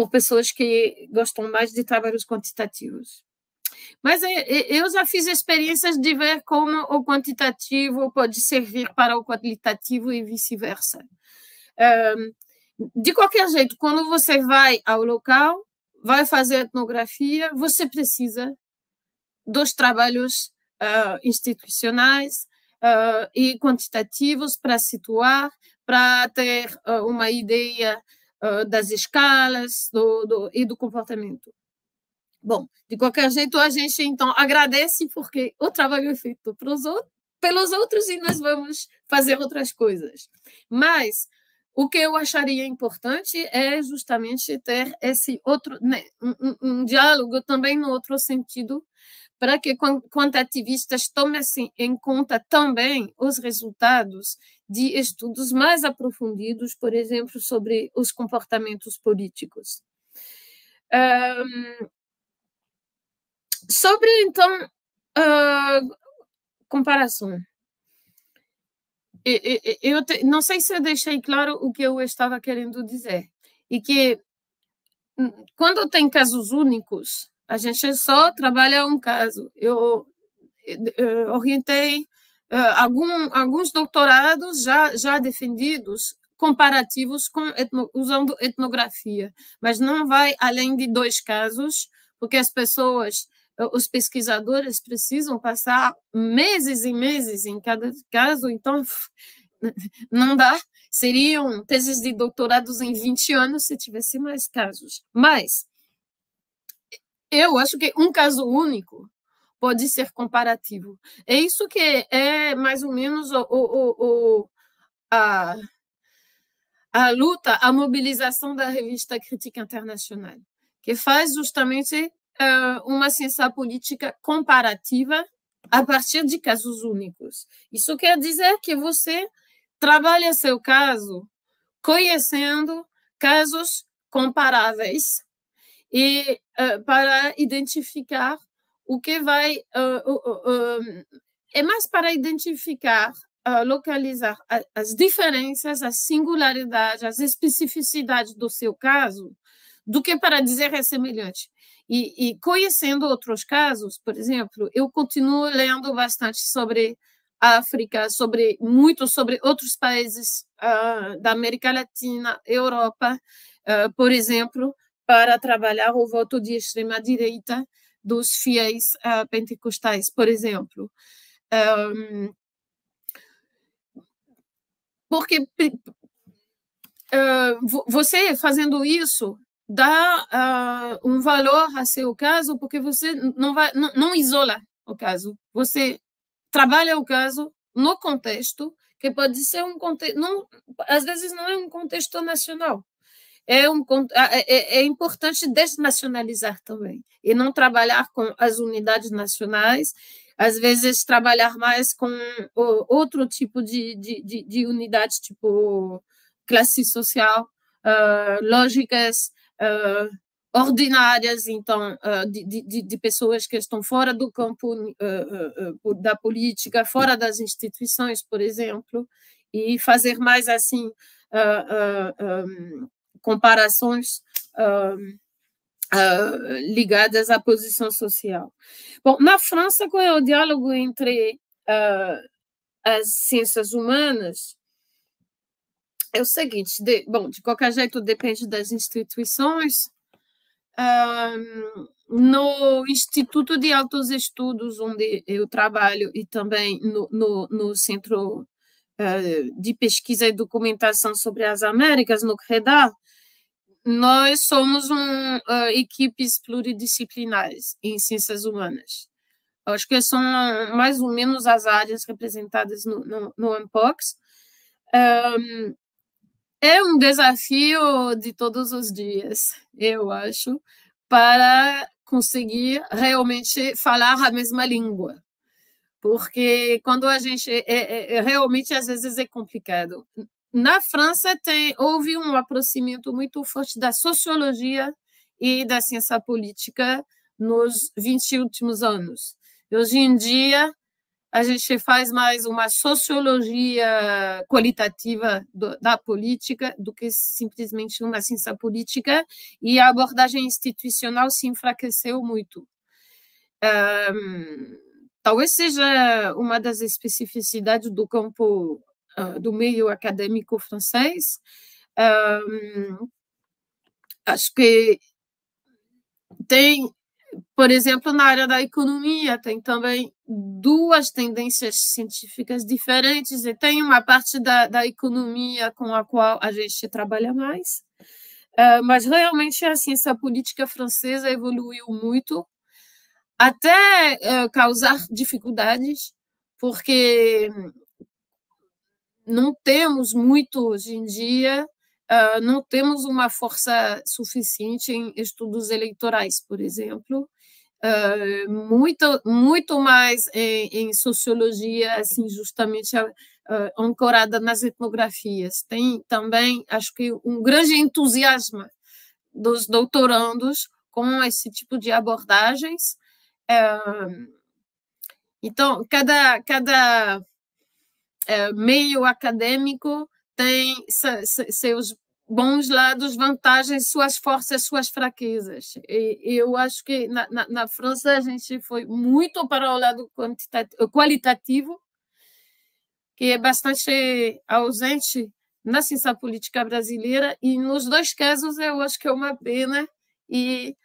pessoas que gostam mais de trabalhos quantitativos. Mas eu já fiz experiências de ver como o quantitativo pode servir para o qualitativo e vice-versa. De qualquer jeito, quando você vai ao local, vai fazer etnografia, você precisa dos trabalhos institucionais e quantitativos para situar, para ter uma ideia das escalas e do comportamento. Bom, de qualquer jeito, a gente, então, agradece porque o trabalho é feito pelos outros e nós vamos fazer outras coisas. Mas o que eu acharia importante é justamente ter esse outro, né, um diálogo também no outro sentido, para que quantitativistas tomem em conta também os resultados de estudos mais aprofundidos, por exemplo, sobre os comportamentos políticos. Sobre, então, comparação. Eu não sei se eu deixei claro o que eu estava querendo dizer. E que, quando tem casos únicos, A gente só trabalha um caso. Eu orientei alguns doutorados já defendidos, comparativos usando etnografia, mas não vai além de 2 casos, porque as pessoas, os pesquisadores precisam passar meses e meses em cada caso, então não dá. Seriam teses de doutorados em 20 anos se tivesse mais casos. Mas eu acho que um caso único pode ser comparativo. É isso que é mais ou menos a luta, a mobilização da Revista Crítica Internacional, que faz justamente uma ciência política comparativa a partir de casos únicos. Isso quer dizer que você trabalha seu caso conhecendo casos comparáveis e para identificar o que vai é mais para identificar, localizar as diferenças, as singularidades, as especificidades do seu caso, do que para dizer é semelhante. E conhecendo outros casos, por exemplo, eu continuo lendo bastante sobre África, muito sobre outros países da América Latina, Europa, por exemplo, para trabalhar o voto de extrema-direita dos fiéis pentecostais, por exemplo. Porque você fazendo isso dá um valor a seu caso, porque você não isola o caso, você trabalha o caso no contexto, que pode ser um contexto, às vezes não é um contexto nacional. É importante desnacionalizar também, e não trabalhar com as unidades nacionais, às vezes trabalhar mais com outro tipo de unidades, tipo classe social, lógicas ordinárias, então, de pessoas que estão fora do campo da política, fora das instituições, por exemplo, e fazer mais assim comparações ligadas à posição social. Bom, na França, qual é o diálogo entre as ciências humanas? É o seguinte, de qualquer jeito depende das instituições. No Instituto de Altos Estudos, onde eu trabalho, e também no Centro de Pesquisa e Documentação sobre as Américas, no CREDA, nós somos equipes pluridisciplinares em ciências humanas. Acho que são mais ou menos as áreas representadas no Ampox. É um desafio de todos os dias, eu acho, para conseguir realmente falar a mesma língua. Porque quando a gente... realmente, às vezes, é complicado. Na França, houve um aproximamento muito forte da sociologia e da ciência política nos 20 últimos anos. Hoje em dia, a gente faz mais uma sociologia qualitativa da política do que simplesmente uma ciência política, e a abordagem institucional se enfraqueceu muito. Talvez seja uma das especificidades do campo do meio acadêmico francês. Acho que tem, por exemplo, na área da economia, tem também 2 tendências científicas diferentes, e tem uma parte da economia com a qual a gente trabalha mais, mas realmente a ciência política francesa evoluiu muito, até causar dificuldades, porque não temos muito hoje em dia, não temos uma força suficiente em estudos eleitorais, por exemplo, muito mais em sociologia, assim, justamente ancorada nas etnografias. Tem também, acho que, um grande entusiasmo dos doutorandos com esse tipo de abordagens. Então, cada meio acadêmico tem seus bons lados, vantagens, suas forças, suas fraquezas. E eu acho que na França a gente foi muito para o lado qualitativo, que é bastante ausente na ciência política brasileira, e nos dois casos eu acho que é uma pena, e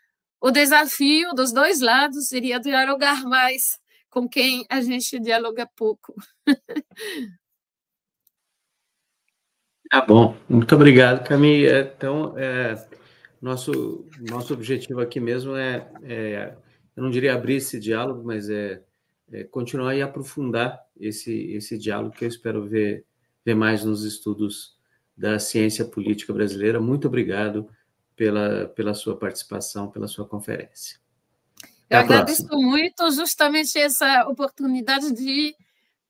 o desafio dos dois lados seria dialogar mais com quem a gente dialoga pouco. Tá bom, muito obrigado, Camille. Então, nosso objetivo aqui mesmo eu não diria abrir esse diálogo, mas continuar e aprofundar esse diálogo que eu espero ver mais nos estudos da ciência política brasileira. Muito obrigado pela sua participação, pela sua conferência. Eu agradeço muito justamente essa oportunidade de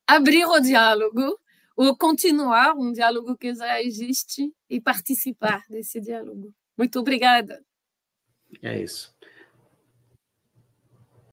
abrir o diálogo, ou continuar um diálogo que já existe e participar desse diálogo. Muito obrigada. É isso.